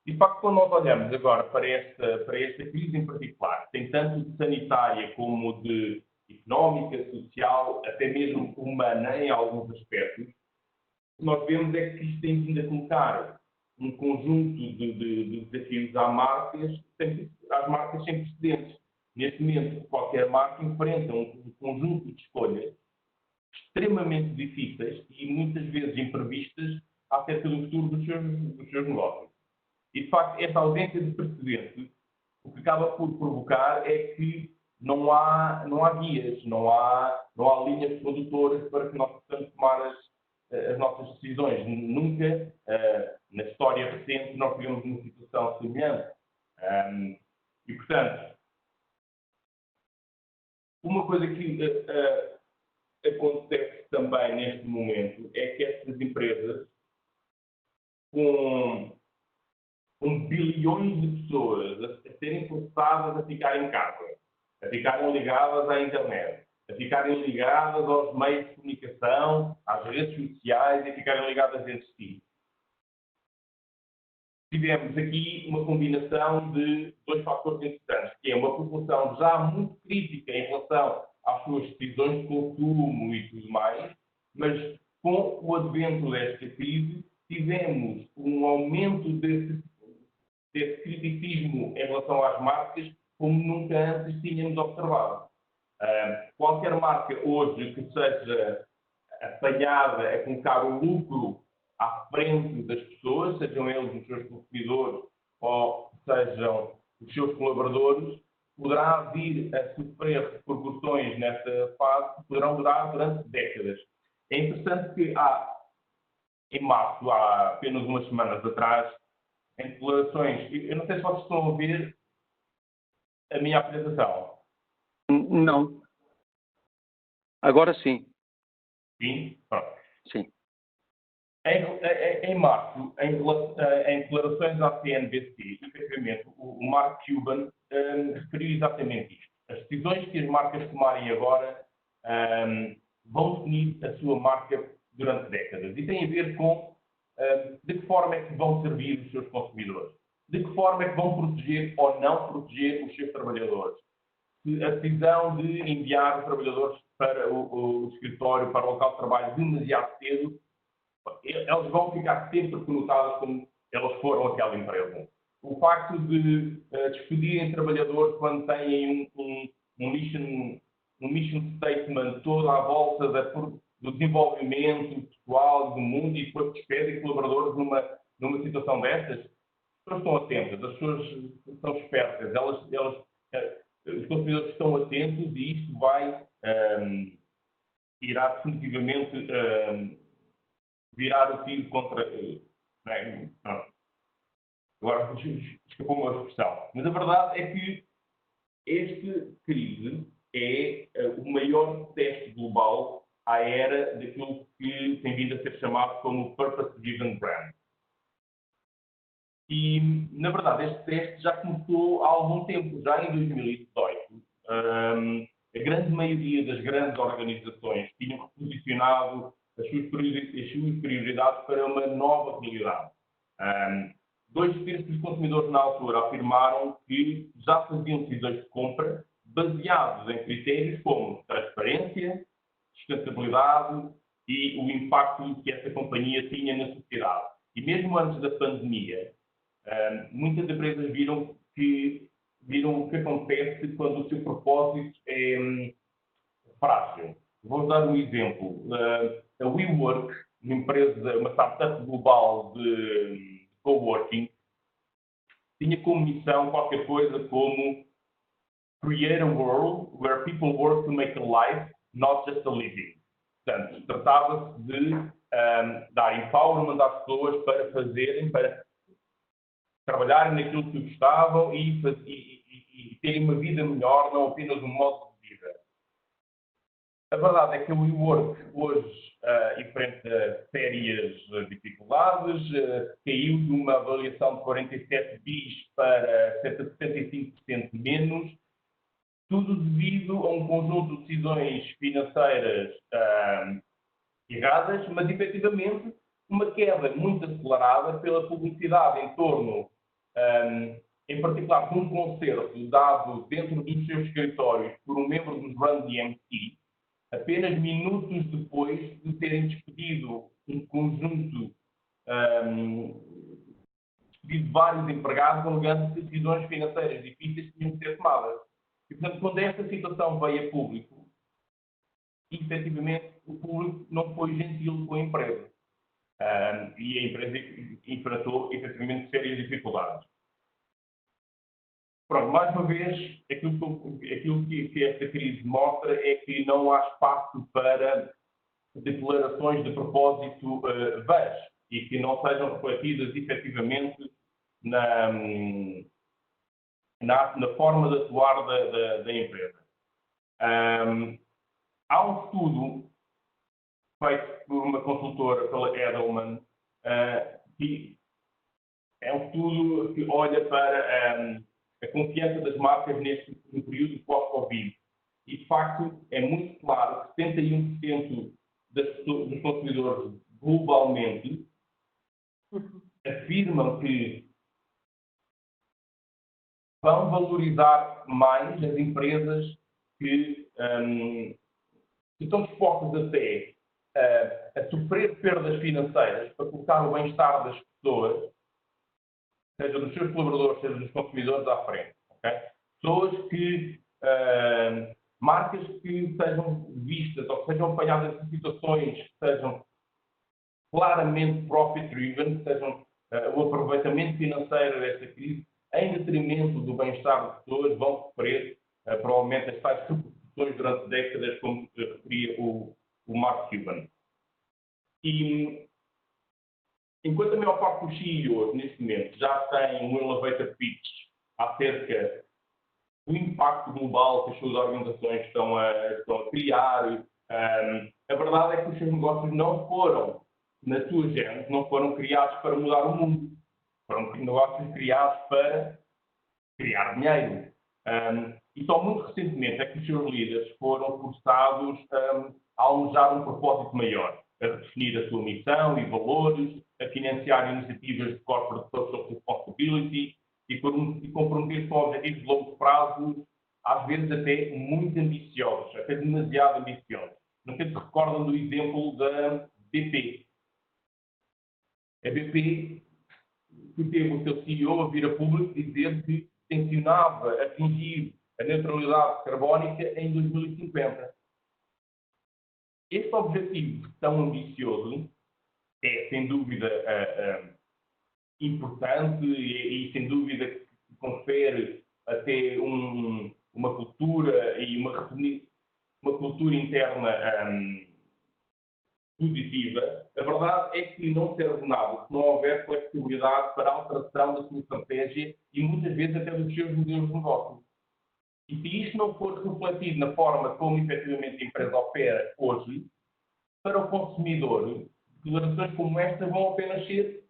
De facto, quando nós olhamos agora para esta crise em particular, tem tanto de sanitária como de económica, social, até mesmo humana em alguns aspectos, o que nós vemos é que isto tem vindo a colocar um conjunto de desafios às marcas sem precedentes. Neste momento, qualquer marca enfrenta um conjunto de escolhas extremamente difíceis e muitas vezes imprevistas acerca do futuro dos seus negócios. E, de facto, esta ausência de precedentes, o que acaba por provocar é que não há guias, não há linhas condutoras para que nós possamos tomar as nossas decisões. Nunca, na história recente, nós tivemos uma situação semelhante. E, portanto, uma coisa que acontece também neste momento é que estas empresas, com bilhões de pessoas a serem forçadas a ficar em casa, a ficarem ligadas à internet, a ficarem ligadas aos meios de comunicação, às redes sociais e a ficarem ligadas entre si. Tivemos aqui uma combinação de dois fatores interessantes, que é uma população já muito crítica em relação às suas decisões de consumo e tudo mais, mas com o advento desta crise tivemos um aumento desse criticismo em relação às marcas como nunca antes tínhamos observado. Qualquer marca hoje que seja apanhada a colocar o lucro à frente das pessoas, sejam eles os seus consumidores ou sejam os seus colaboradores, poderá vir a sofrer repercussões nessa fase que poderão durar durante décadas. É interessante que em março, há apenas umas semanas atrás, em declarações, eu não sei se vocês estão a ver a minha apresentação. Não. Agora sim. Sim? Pronto. Sim. Em março, em declarações à CNBC, efetivamente, o Mark Cuban referiu exatamente isto. As decisões que as marcas tomarem agora vão definir a sua marca durante décadas. E tem a ver com de que forma é que vão servir os seus consumidores, de que forma é que vão proteger ou não proteger os seus trabalhadores. A decisão de enviar os trabalhadores para o escritório, para o local de trabalho demasiado cedo, elas vão ficar sempre conotadas como elas foram aquela empresa. O facto de despedirem trabalhadores quando têm um mission statement todo à volta do desenvolvimento pessoal do mundo e depois despedem colaboradores numa situação destas, as pessoas estão atentas, as pessoas estão espertas, os consumidores estão atentos e isto irá definitivamente virar o tiro contra. Agora escapou-me a expressão. Mas a verdade é que esta crise é o maior teste global à era daquilo que tem vindo a ser chamado como Purpose Driven Brand. E, na verdade, este teste já começou há algum tempo, já em 2018. A grande maioria das grandes organizações tinham reposicionado as suas prioridades para uma nova realidade. 2/3 dos consumidores na altura afirmaram que já faziam decisões de compra baseados em critérios como transparência, sustentabilidade e o impacto que essa companhia tinha na sociedade. E mesmo antes da pandemia, muitas empresas viram o que acontece quando o seu propósito é frágil. Vou dar um exemplo. A WeWork, uma startup global de coworking, tinha como missão qualquer coisa como create a world where people work to make a life, not just a living. Portanto, tratava-se de dar empowerment às pessoas para trabalharem naquilo que gostavam e terem uma vida melhor, não apenas um modo de vida. A verdade é que o WeWork hoje enfrenta sérias dificuldades, caiu de uma avaliação de 47 bis para cerca de 75% menos, tudo devido a um conjunto de decisões financeiras erradas, mas efetivamente uma queda muito acelerada pela publicidade em torno, em particular, de um concerto dado dentro dos seus escritórios por um membro dos Run DMC, apenas minutos depois de terem despedido um conjunto, despedido vários empregados, alegando que decisões financeiras difíceis tinham de ser tomadas. E, portanto, quando esta situação veio a público, efetivamente, o público não foi gentil com a empresa. E a empresa enfrentou, efetivamente, sérias dificuldades. Pronto, mais uma vez, aquilo que esta crise mostra é que não há espaço para declarações de propósito vãs e que não sejam refletidas efetivamente na forma de atuar da empresa. Há um estudo feito por uma consultora, pela Edelman, que é um estudo que olha para a confiança das marcas no período pós-Covid. E, de facto, é muito claro que 71% dos consumidores globalmente afirmam que vão valorizar mais as empresas que estão dispostas até a sofrer perdas financeiras para colocar o bem-estar das pessoas, seja dos seus colaboradores, seja dos consumidores, à frente. Okay? Pessoas que, marcas que sejam vistas ou que sejam apanhadas em situações que sejam claramente profit-driven, que sejam o aproveitamento financeiro desta crise, em detrimento do bem-estar das pessoas, vão sofrer provavelmente as tais repercussões durante décadas, como referia o Mark Cuban. E enquanto a maior parte dos CEOs, neste momento, já têm um elevator pitch acerca do impacto global que as suas organizações estão a criar, a verdade é que os seus negócios não foram, na sua gênese, não foram criados para mudar o mundo. Foram negócios criados para criar dinheiro. E só muito recentemente é que os seus líderes foram forçados a almejar um propósito maior, a definir a sua missão e valores, a financiar iniciativas de corporate social responsibility e comprometer-se com objetivos de longo prazo, às vezes até muito ambiciosos, até demasiado ambiciosos. Não sei se recordam do exemplo da BP. A BP teve o seu CEO a vir a público dizer que tencionava atingir a neutralidade carbónica em 2050. Este objetivo tão ambicioso é, sem dúvida, importante e, sem dúvida, que confere até uma cultura e uma cultura interna positiva. A verdade é que não serve nada se não houver flexibilidade para a alteração da sua estratégia e, muitas vezes, até dos seus modelos de negócio. E se isto não for refletido na forma como, efetivamente, a empresa opera hoje, para o consumidor, declarações como esta vão apenas ser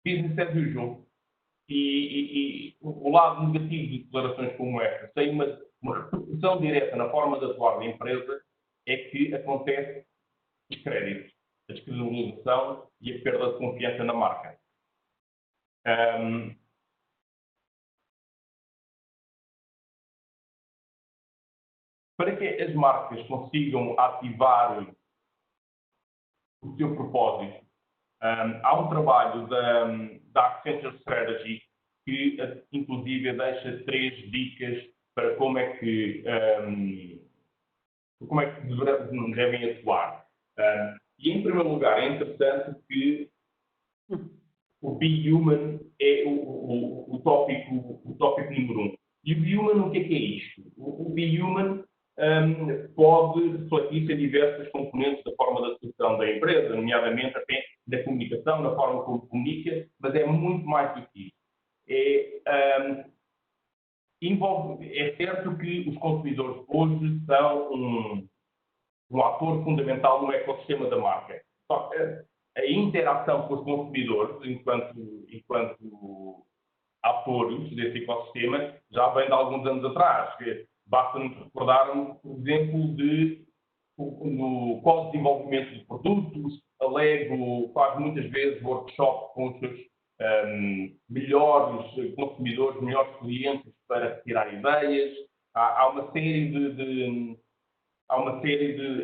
business as usual. E o lado negativo de declarações como esta, sem uma repercussão direta na forma de atuar da empresa, é que acontece os créditos, a descredibilização e a perda de confiança na marca. Para que as marcas consigam ativar o seu propósito, há um trabalho da Accenture Strategy que, inclusive, deixa 3 dicas para como é que devem atuar. E, em primeiro lugar, é interessante que o Be Human é o tópico número 1. E o Be Human, o que é isto? O Be Human pode refletir-se em diversas componentes da forma de atuação da empresa, nomeadamente até da comunicação, na forma como comunica, mas é muito mais do que isso. É certo que os consumidores hoje são um ator fundamental no ecossistema da marca. Só que a interação com os consumidores, enquanto atores desse ecossistema, já vem de alguns anos atrás. Basta-nos recordarmos, por exemplo, no co-desenvolvimento de produtos. A Lego faz muitas vezes workshops com os seus melhores consumidores, melhores clientes para retirar ideias. Há uma série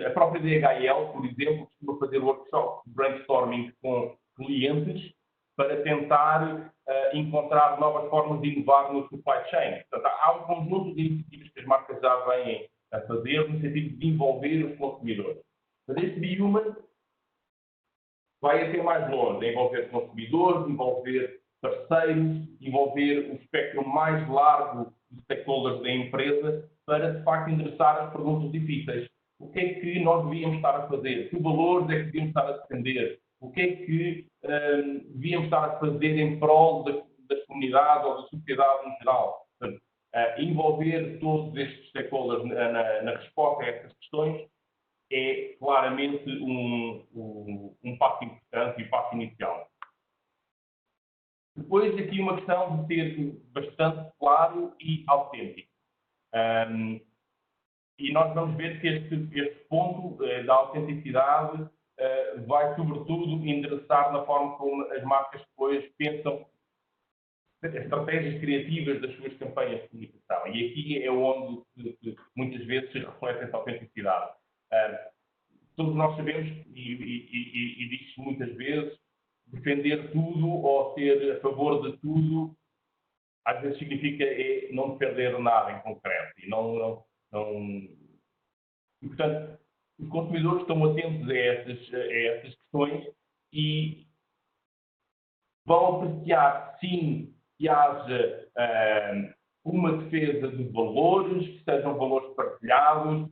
a própria DHL, por exemplo, costuma fazer workshops de brainstorming com clientes para tentar encontrar novas formas de inovar no supply chain. Portanto, há um conjunto de iniciativas que as marcas já vêm a fazer no sentido de envolver os consumidores. Mas este Be Human vai até mais longe, envolver consumidores, envolver parceiros, envolver o espectro mais largo de stakeholders da empresa para, de facto, endereçar as perguntas difíceis. O que é que nós devíamos estar a fazer? Que valores é que devíamos estar a defender? O que é que devíamos estar a fazer em prol das comunidades ou da sociedade no geral? Portanto, envolver todos estes stakeholders na resposta a essas questões é claramente um passo importante e um passo inicial. Depois, aqui uma questão de ser bastante claro e autêntico. E nós vamos ver que este ponto da autenticidade vai, sobretudo, endereçar na forma como as marcas depois pensam as estratégias criativas das suas campanhas de comunicação. E aqui é onde muitas vezes se reflete essa autenticidade. Todos nós sabemos, e diz-se muitas vezes, defender tudo ou ser a favor de tudo, às vezes significa não defender nada em concreto. E, portanto, os consumidores estão atentos a essas questões e vão apreciar, sim, que haja uma defesa de valores, que sejam valores partilhados,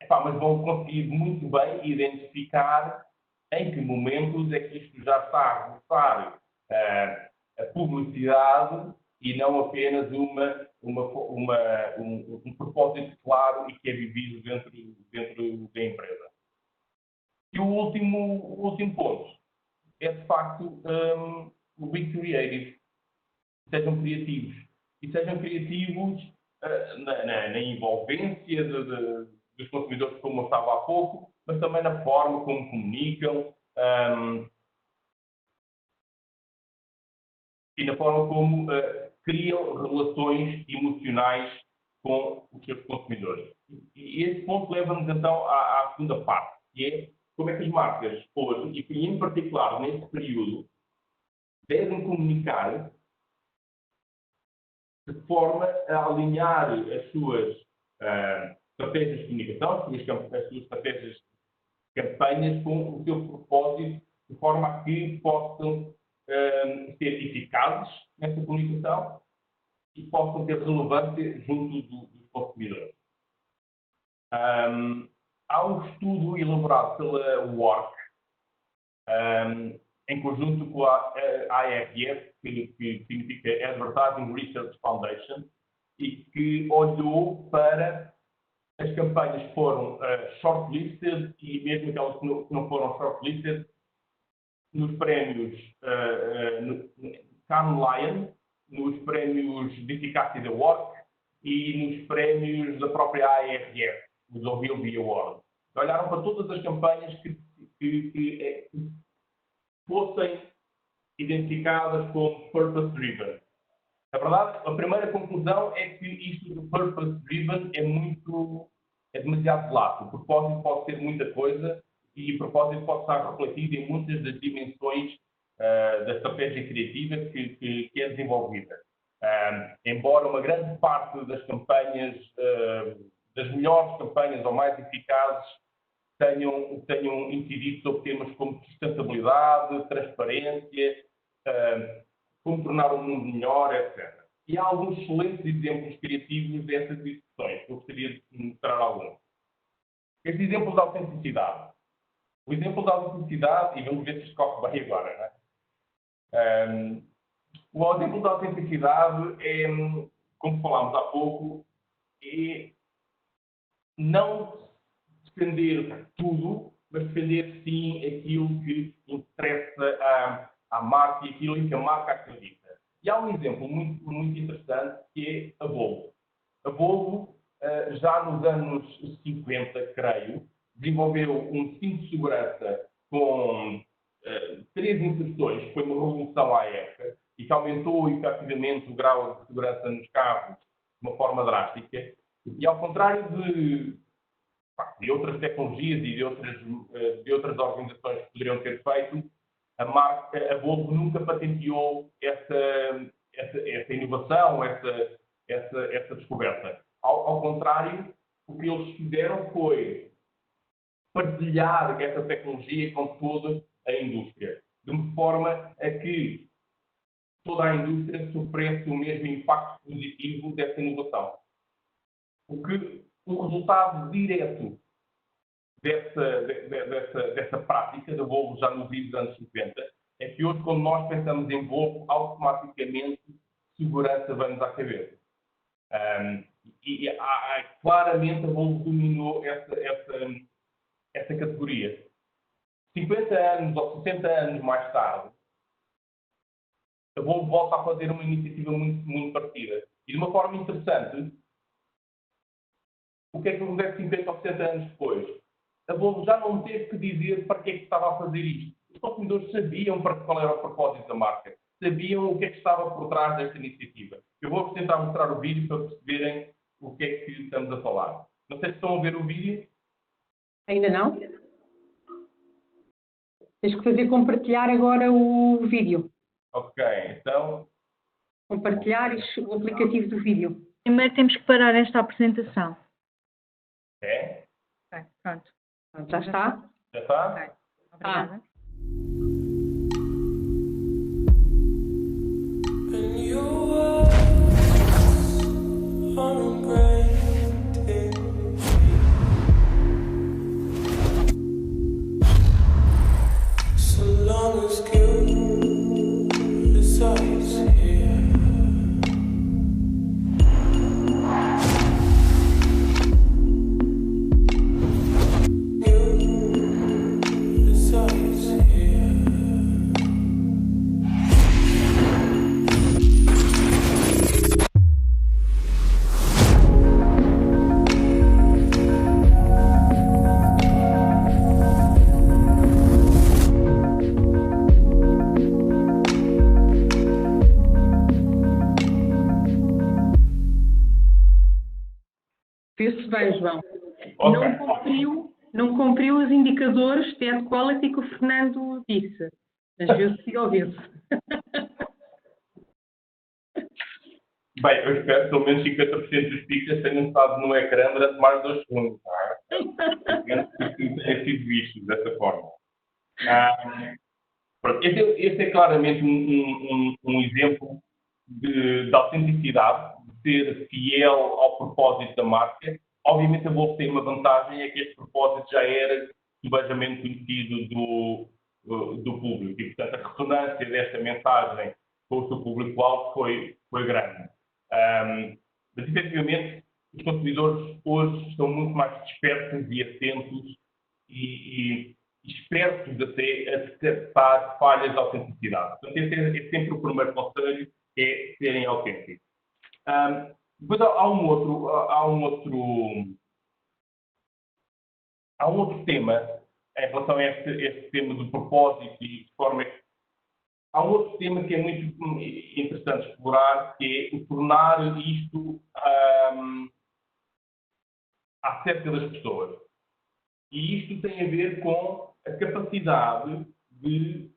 mas vão conseguir muito bem identificar em que momentos é que isto já está a roçar a publicidade e não apenas um propósito claro e que é vivido dentro da empresa. E o último ponto é, de facto, o Be Creative. Sejam criativos. E sejam criativos na envolvência dos consumidores, como eu estava há pouco, mas também na forma como comunicam e na forma como criam relações emocionais com os seus consumidores. E esse ponto leva-nos então à segunda parte, que é como é que as marcas hoje, e em particular neste período, devem comunicar de forma a alinhar as suas estratégias de comunicação, as suas estratégias de campanhas com o seu propósito, de forma a que possam ser eficazes nessa comunicação e possam ter relevância junto dos consumidores. Há um estudo elaborado pela WARC, em conjunto com a ARS, que significa Advertising Research Foundation, e que olhou para as campanhas que foram shortlisted e mesmo aquelas que não foram shortlisted nos prémios Cannes Lion, nos prémios de eficácia da WARC e nos prémios da própria ARS, os Ogilvy Awards. Olharam para todas as campanhas que fossem identificadas como purpose-driven. Na verdade, a primeira conclusão é que isto do purpose-driven é demasiado lato. O propósito pode ser muita coisa e o propósito pode estar refletido em muitas das dimensões da estratégia criativa que é desenvolvida. Embora uma grande parte das campanhas, das melhores campanhas ou mais eficazes, tenham incidido sobre temas como sustentabilidade, transparência, como tornar o mundo melhor, etc. E há alguns excelentes exemplos criativos dessas discussões. Eu gostaria de mostrar alguns. Estes exemplos de autenticidade. O exemplo da autenticidade, e vamos ver se isto corre bem agora, não é? O exemplo da autenticidade é, como falámos há pouco, é não defender tudo, mas defender sim aquilo que interessa à marca e aquilo em que a marca acredita. E há um exemplo muito, muito interessante que é a Volvo. A Volvo, já nos anos 50, creio, desenvolveu um cinto de segurança com 3 inserções, que foi uma revolução à época, e que aumentou efetivamente o grau de segurança nos carros de uma forma drástica. E ao contrário de outras tecnologias e de outras organizações que poderiam ter feito, a Volvo nunca patenteou essa inovação, essa descoberta. Ao contrário, o que eles fizeram foi partilhar essa tecnologia com toda a indústria, de uma forma a que toda a indústria sofresse o mesmo impacto positivo dessa inovação. O resultado direto dessa prática da Volvo já nos anos 50 é que hoje, quando nós pensamos em Volvo, automaticamente segurança vem-nos à cabeça. Claramente a Volvo dominou essa categoria. 50 anos ou 60 anos mais tarde, a Volvo volta a fazer uma iniciativa muito, muito parecida. E de uma forma interessante, o que é que acontece 50 ou 60 anos depois? A Volvo já não teve que dizer para que é que estava a fazer isto. Os consumidores sabiam qual era o propósito da marca. Sabiam o que é que estava por trás desta iniciativa. Eu vou tentar mostrar o vídeo para perceberem o que é que estamos a falar. Não sei se estão a ver o vídeo. Ainda não? Tens que fazer compartilhar agora o vídeo. Ok, então... Compartilhar o aplicativo do vídeo. Primeiro temos que parar esta apresentação. É? Ok, pronto. Já está? Já está? Ok, obrigada. se vai, João. Ok. Não cumpriu os indicadores de ad quality que o Fernando disse. Mas viu-se e ouviu-se. Bem, eu espero que pelo menos 50% dos pixels tenham estado no ecrã durante mais de 2 segundos, não é? Que tenha sido visto dessa forma. Pronto, este é claramente um exemplo de autenticidade, de ser fiel ao propósito da marca. Obviamente, a Wolf tem uma vantagem, é que este propósito já era subejamente conhecido do público e, portanto, a ressonância desta mensagem com o seu público-alvo foi grande. Mas, efetivamente, os consumidores hoje estão muito mais despertos e atentos e espertos até a detectar falhas de autenticidade. Portanto, esse é sempre o primeiro conselho, é serem autênticos. Depois há um outro tema em relação a este tema do propósito e de forma que há um outro tema que é muito interessante explorar, que é o tornar isto acerca das pessoas. E isto tem a ver com a capacidade de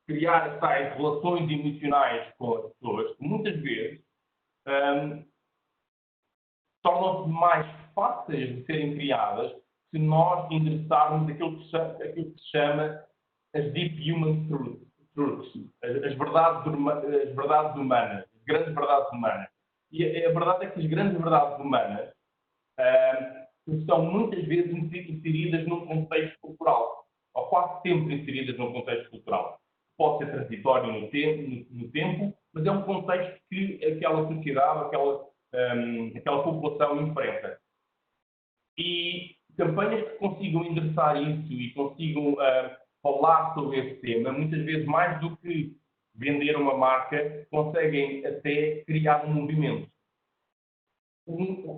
criar tais relações emocionais com as pessoas, que muitas vezes tornam-se mais fáceis de serem criadas se nós endereçarmos aquilo que se chama as Deep Human Truths, as verdades humanas, as grandes verdades humanas. E a verdade é que as grandes verdades humanas são muitas vezes inseridas num contexto cultural, ou quase sempre inseridas num contexto cultural. Pode ser transitório no tempo, mas é um contexto que aquela sociedade, aquela população enfrenta. E campanhas que consigam endereçar isso e consigam falar sobre esse tema, muitas vezes mais do que vender uma marca, conseguem até criar um movimento.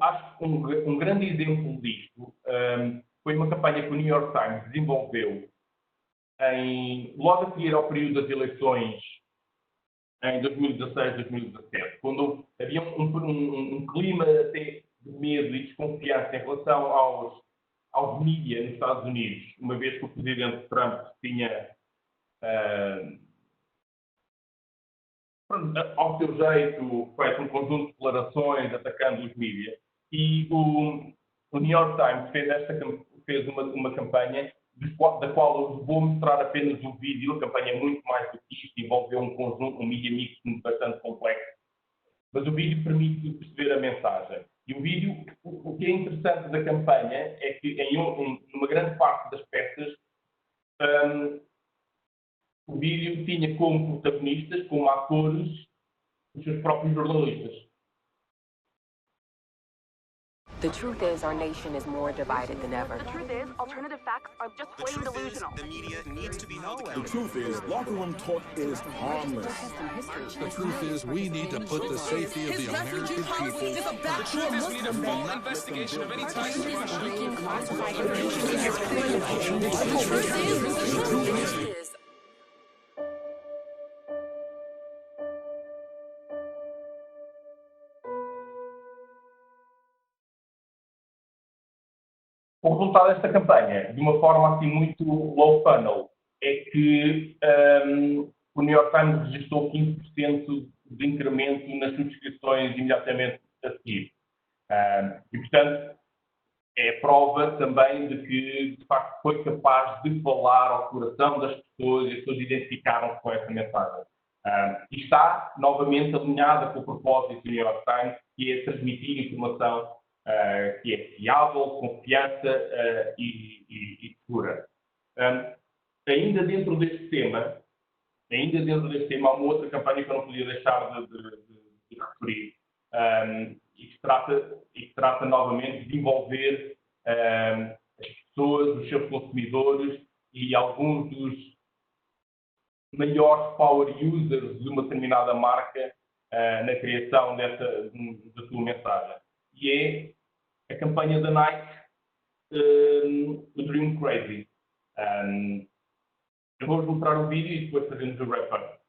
Acho que um grande exemplo disto foi uma campanha que o New York Times desenvolveu logo a seguir ao período das eleições em 2016, 2017, quando havia um clima até de medo e desconfiança em relação aos mídias nos Estados Unidos, uma vez que o presidente Trump tinha, ao seu jeito, feito um conjunto de declarações atacando os mídias, e o New York Times fez uma campanha da qual eu vou mostrar apenas um vídeo. A campanha é muito mais do que isto, envolveu um media mix bastante complexo, mas o vídeo permite perceber a mensagem. E o vídeo, o que é interessante da campanha é que numa grande parte das peças o vídeo tinha como protagonistas, como atores, os seus próprios jornalistas. The truth is, our nation is more divided than ever. The truth is, alternative facts are just plain delusional. The media needs to be held accountable. The truth is, locker room talk is harmless. The truth is, we need to put the safety of the American people. The truth is, we need a full investigation of any ties to Russia. The truth is, O resultado desta campanha, de uma forma assim muito low funnel, é que o New York Times registrou 15% de incremento nas subscrições imediatamente a seguir. E, portanto, é prova também de que, de facto, foi capaz de falar ao coração das pessoas e as pessoas identificaram-se com essa mensagem. E está, novamente, alinhada com o propósito do New York Times, que é transmitir informação que é fiável, confiança e segura. Ainda dentro deste tema, há uma outra campanha que eu não podia deixar de referir, e que trata novamente de envolver as pessoas, os seus consumidores e alguns dos maiores power users de uma determinada marca na criação da sua mensagem. E é a campanha da Nike, o Dream Crazy. Eu vou-vos mostrar o vídeo e depois fazemos o wrap-up.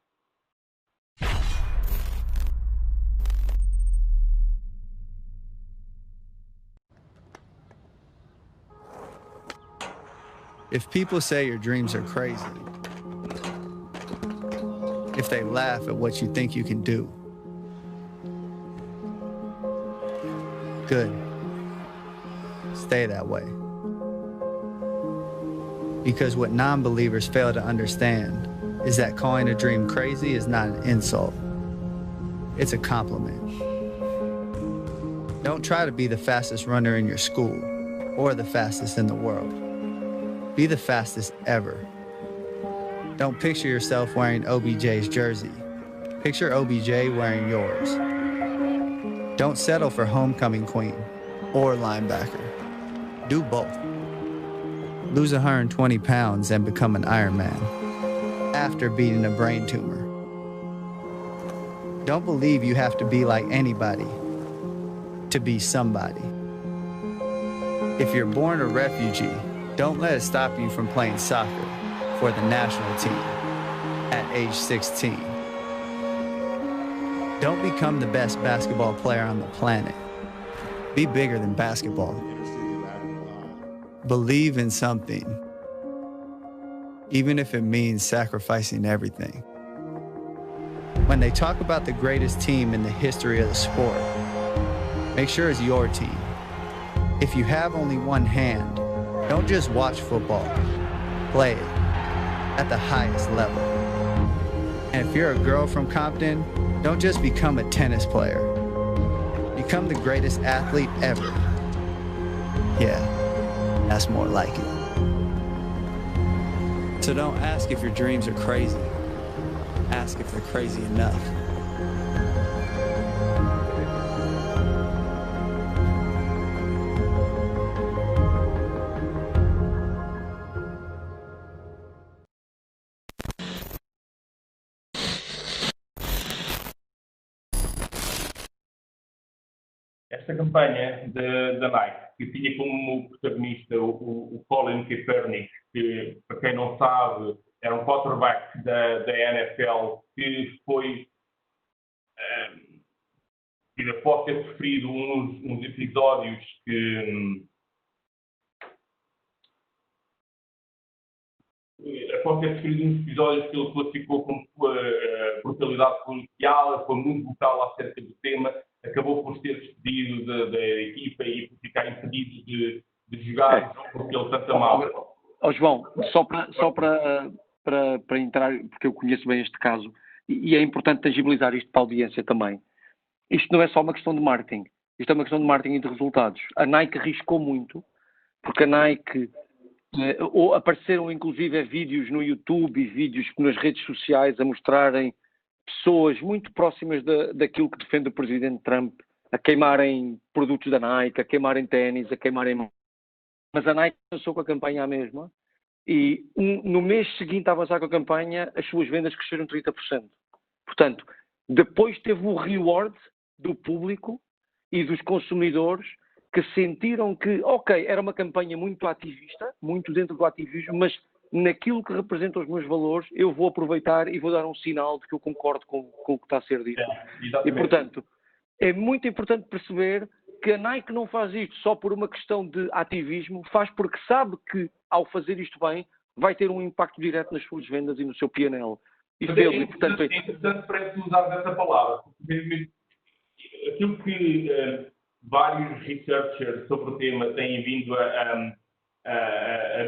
If people say your dreams are crazy, if they laugh at what you think you can do, good. Stay that way. Because what non-believers fail to understand is that calling a dream crazy is not an insult. It's a compliment. Don't try to be the fastest runner in your school or the fastest in the world. Be the fastest ever. Don't picture yourself wearing OBJ's jersey. Picture OBJ wearing yours. Don't settle for homecoming queen or linebacker. Do both. Lose 120 pounds and become an Ironman after beating a brain tumor. Don't believe you have to be like anybody to be somebody. If you're born a refugee, don't let it stop you from playing soccer for the national team at age 16. Don't become the best basketball player on the planet. Be bigger than basketball. Believe in something, even if it means sacrificing everything. When they talk about the greatest team in the history of the sport, make sure it's your team. If you have only one hand, don't just watch football, play it at the highest level. And if you're a girl from Compton, don't just become a tennis player. Become the greatest athlete ever. Yeah, that's more like it. So don't ask if your dreams are crazy. Ask if they're crazy enough. Esta campanha da Nike, que tinha como protagonista o Colin Kaepernick, que, para quem não sabe, era um quarterback da NFL, que foi, após ter sofrido uns episódios que... Após ter sofrido uns episódios que ele classificou como brutalidade policial, foi muito vocal acerca do tema, acabou por ser despedido da equipa e por ficar impedido de jogar porque ele tanto amava. João, só para entrar, porque eu conheço bem este caso, e é importante tangibilizar isto para a audiência também. Isto não é só uma questão de marketing, isto é uma questão de marketing e de resultados. A Nike arriscou muito, porque a Nike... apareceram inclusive vídeos no YouTube e vídeos nas redes sociais a mostrarem pessoas muito próximas daquilo que defende o presidente Trump a queimarem produtos da Nike, a queimarem ténis, a queimarem... Mas a Nike avançou com a campanha à mesma e no mês seguinte a avançar com a campanha as suas vendas cresceram 30%. Portanto, depois teve o reward do público e dos consumidores que sentiram que, ok, era uma campanha muito ativista, muito dentro do ativismo, mas naquilo que representa os meus valores, eu vou aproveitar e vou dar um sinal de que eu concordo com o que está a ser dito. E, portanto, é muito importante perceber que a Nike não faz isto só por uma questão de ativismo, faz porque sabe que, ao fazer isto bem, vai ter um impacto direto nas suas vendas e no seu P&L. É interessante para usar essa palavra. Aquilo que vários researchers sobre o tema têm vindo a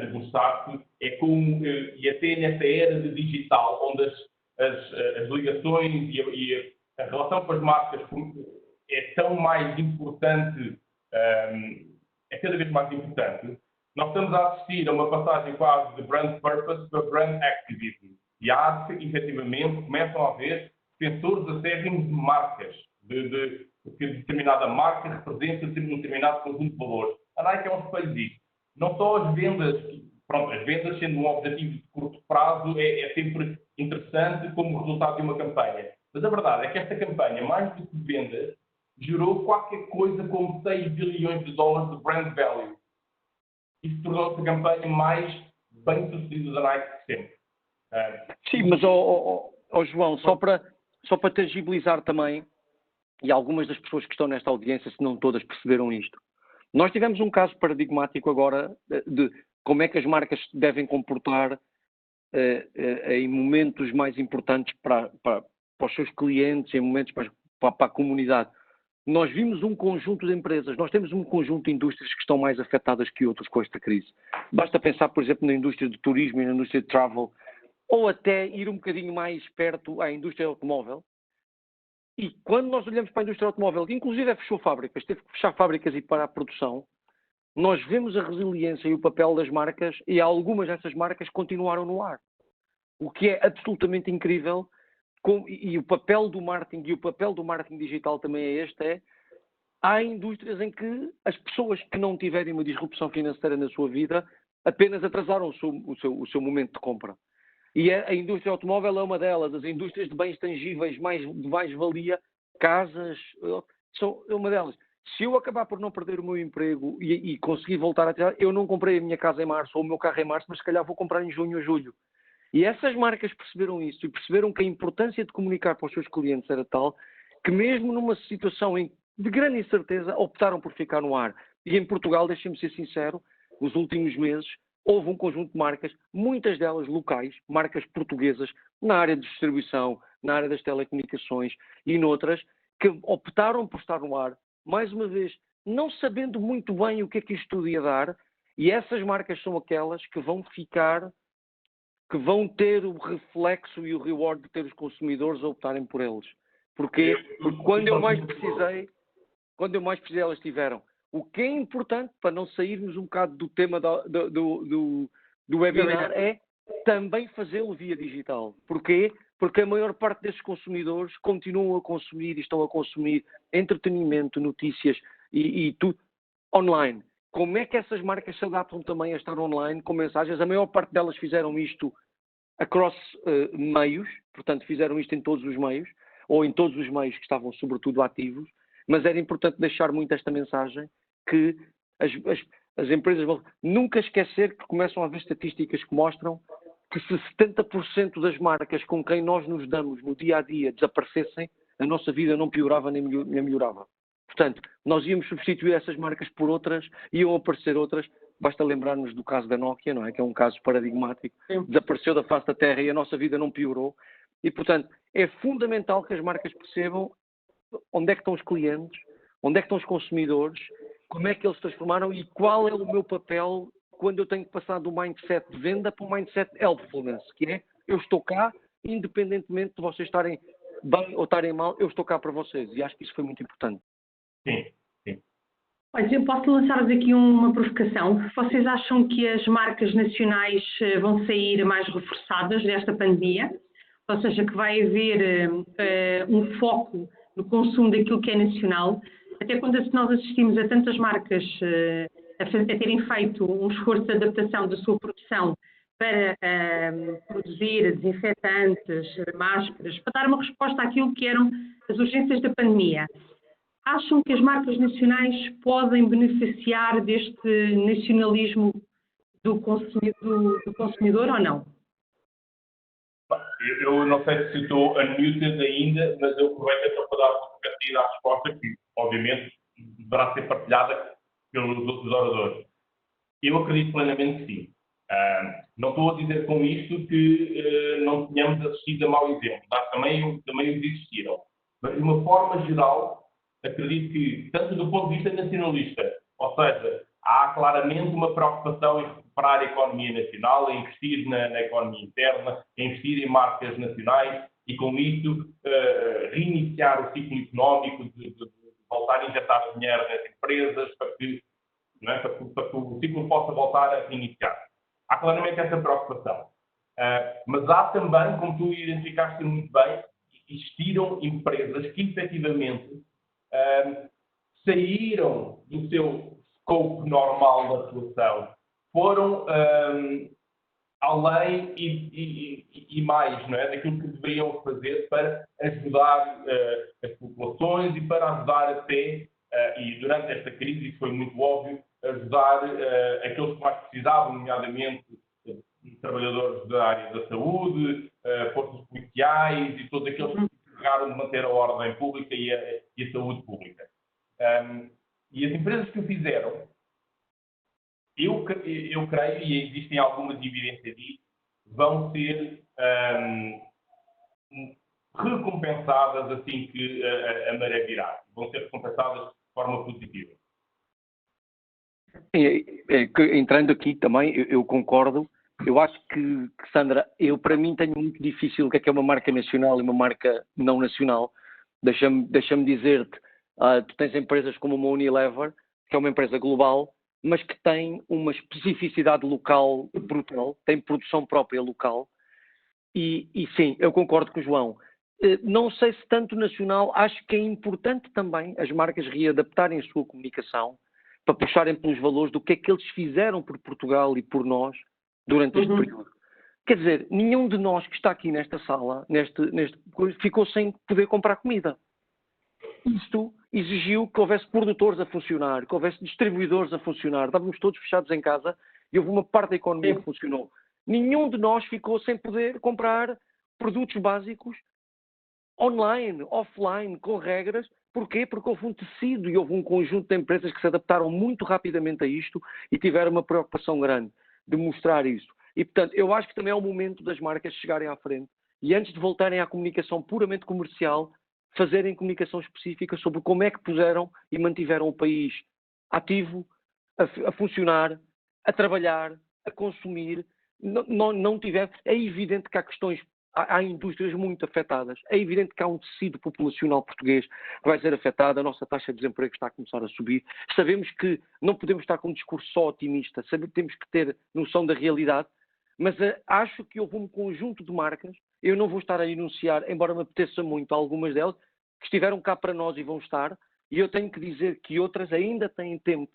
debruçar-se é como, e até nessa era de digital, onde as ligações e a relação com as marcas é tão mais importante, é cada vez mais importante, nós estamos a assistir a uma passagem quase de brand purpose para brand activism. E há, efetivamente, começam a haver defensores acérrimos de marcas, que determinada marca representa um determinado conjunto de valores. A Nike é um espelho disso. Não só as vendas, as vendas sendo um objetivo de curto prazo é sempre interessante como resultado de uma campanha. Mas a verdade é que esta campanha, mais do que vendas, gerou qualquer coisa como 6 bilhões de dólares de brand value. Isso tornou-se a campanha mais bem sucedida da Nike de sempre. Sim, mas, João, só para tangibilizar também, e algumas das pessoas que estão nesta audiência, se não todas, perceberam isto. Nós tivemos um caso paradigmático agora como é que as marcas se devem comportar em momentos mais importantes para os seus clientes, em momentos para a comunidade. Nós vimos um conjunto de empresas, nós temos um conjunto de indústrias que estão mais afetadas que outras com esta crise. Basta pensar, por exemplo, na indústria de turismo e na indústria de travel, ou até ir um bocadinho mais perto à indústria automóvel. E quando nós olhamos para a indústria automóvel, que inclusive fechou fábricas, teve que fechar fábricas e parar a produção, nós vemos a resiliência e o papel das marcas, e algumas dessas marcas continuaram no ar. O que é absolutamente incrível, e o papel do marketing e o papel do marketing digital também é este, há indústrias em que as pessoas que não tiverem uma disrupção financeira na sua vida apenas atrasaram o seu momento de compra. E a indústria automóvel é uma delas, as indústrias de bens tangíveis de mais-valia, casas, são uma delas. Se eu acabar por não perder o meu emprego e conseguir voltar a tirar, eu não comprei a minha casa em março ou o meu carro em março, mas se calhar vou comprar em junho ou julho. E essas marcas perceberam isso e perceberam que a importância de comunicar para os seus clientes era tal que mesmo numa situação de grande incerteza optaram por ficar no ar. E em Portugal, deixem-me ser sincero, nos últimos meses houve um conjunto de marcas, muitas delas locais, marcas portuguesas, na área de distribuição, na área das telecomunicações e noutras, que optaram por estar no ar, mais uma vez, não sabendo muito bem o que é que isto tudo ia dar, e essas marcas são aquelas que vão ficar, que vão ter o reflexo e o reward de ter os consumidores a optarem por eles. Porque quando eu mais precisei, elas tiveram. O que é importante, para não sairmos um bocado do tema do webinar, é também fazê-lo via digital. Porquê? Porque a maior parte desses consumidores continuam a consumir e estão a consumir entretenimento, notícias e tudo online. Como é que essas marcas se adaptam também a estar online com mensagens? A maior parte delas fizeram isto across meios, portanto fizeram isto em todos os meios, ou em todos os meios que estavam sobretudo ativos, mas era importante deixar muito esta mensagem que as empresas vão nunca esquecer que começam a haver estatísticas que mostram que se 70% das marcas com quem nós nos damos no dia a dia desaparecessem, a nossa vida não piorava nem melhorava. Portanto, nós íamos substituir essas marcas por outras, iam aparecer outras. Basta lembrar-nos do caso da Nokia, não é? Que é um caso paradigmático. Desapareceu da face da terra e a nossa vida não piorou. E, portanto, é fundamental que as marcas percebam onde é que estão os clientes, onde é que estão os consumidores, como é que eles se transformaram e qual é o meu papel quando eu tenho que passar do mindset de venda para o mindset de helpfulness, que é, eu estou cá, independentemente de vocês estarem bem ou estarem mal, eu estou cá para vocês. E acho que isso foi muito importante. Sim, sim. Olha, eu posso lançar-vos aqui uma provocação. Vocês acham que as marcas nacionais vão sair mais reforçadas desta pandemia? Ou seja, que vai haver um foco no consumo daquilo que é nacional? Até quando nós assistimos a tantas marcas a terem feito um esforço de adaptação da sua produção para produzir desinfetantes, máscaras, para dar uma resposta àquilo que eram as urgências da pandemia. Acham que as marcas nacionais podem beneficiar deste nacionalismo do consumidor ou não? Eu não sei se estou unmuted ainda, mas eu aproveito então para dar uma partida à resposta que, obviamente, deverá ser partilhada pelos outros oradores. Eu acredito plenamente que sim. Não estou a dizer com isto que não tenhamos assistido a mau exemplo. Também os existiram. Mas, de uma forma geral, acredito que, tanto do ponto de vista nacionalista, ou seja, há claramente uma preocupação em recuperar a economia nacional, em investir na economia interna, em investir em marcas nacionais e, com isso, reiniciar o ciclo económico, de voltar a injetar dinheiro nas empresas para que o ciclo possa voltar a reiniciar. Há claramente essa preocupação. Mas há também, como tu identificaste muito bem, existiram empresas que, efetivamente, saíram do seu scope normal de atuação, foram além e mais, não é, daquilo que deveriam fazer para ajudar as populações e para ajudar até, e durante esta crise isso foi muito óbvio, ajudar aqueles que mais precisavam, nomeadamente trabalhadores da área da saúde, forças policiais e todos aqueles que se encarregaram de manter a ordem pública e a saúde pública. E as empresas que o fizeram eu creio, e existem algumas evidências disso, vão ser recompensadas assim que a maré virar. Vão ser recompensadas de forma positiva. Entrando aqui também, eu concordo. Eu acho que, Sandra, para mim tenho muito difícil o que é uma marca nacional e uma marca não nacional. Deixa-me dizer-te, tu tens empresas como uma Unilever, que é uma empresa global, mas que tem uma especificidade local brutal, tem produção própria local. E sim, eu concordo com o João. Não sei se tanto nacional, acho que é importante também as marcas readaptarem a sua comunicação para puxarem pelos valores do que é que eles fizeram por Portugal e por nós durante este período. Quer dizer, nenhum de nós que está aqui nesta sala, ficou sem poder comprar comida. Isto exigiu que houvesse produtores a funcionar, que houvesse distribuidores a funcionar. Estávamos todos fechados em casa e houve uma parte da economia que funcionou. Nenhum de nós ficou sem poder comprar produtos básicos online, offline, com regras. Porquê? Porque houve um tecido e houve um conjunto de empresas que se adaptaram muito rapidamente a isto e tiveram uma preocupação grande de mostrar isso. E, portanto, eu acho que também é o momento das marcas chegarem à frente e, antes de voltarem à comunicação puramente comercial, fazerem comunicação específica sobre como é que puseram e mantiveram o país ativo, a funcionar, a trabalhar, a consumir. Não tiver. É evidente que há questões, há indústrias muito afetadas. É evidente que há um tecido populacional português que vai ser afetado. A nossa taxa de desemprego está a começar a subir. Sabemos que não podemos estar com um discurso só otimista. Sabemos que temos que ter noção da realidade. Mas acho que houve um conjunto de marcas, eu não vou estar a enunciar, embora me apeteça muito algumas delas, que estiveram cá para nós e vão estar, e eu tenho que dizer que outras ainda têm tempo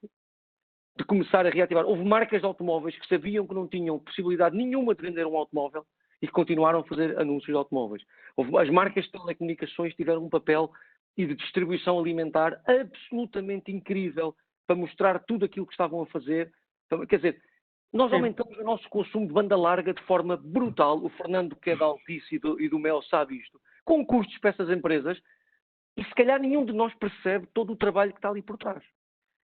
de começar a reativar. Houve marcas de automóveis que sabiam que não tinham possibilidade nenhuma de vender um automóvel e que continuaram a fazer anúncios de automóveis. As marcas de telecomunicações tiveram um papel e de distribuição alimentar absolutamente incrível para mostrar tudo aquilo que estavam a fazer. Quer dizer, nós aumentamos o nosso consumo de banda larga de forma brutal. O Fernando, que é da Altice e do Mel, sabe isto. Com custos para essas empresas, e se calhar nenhum de nós percebe todo o trabalho que está ali por trás.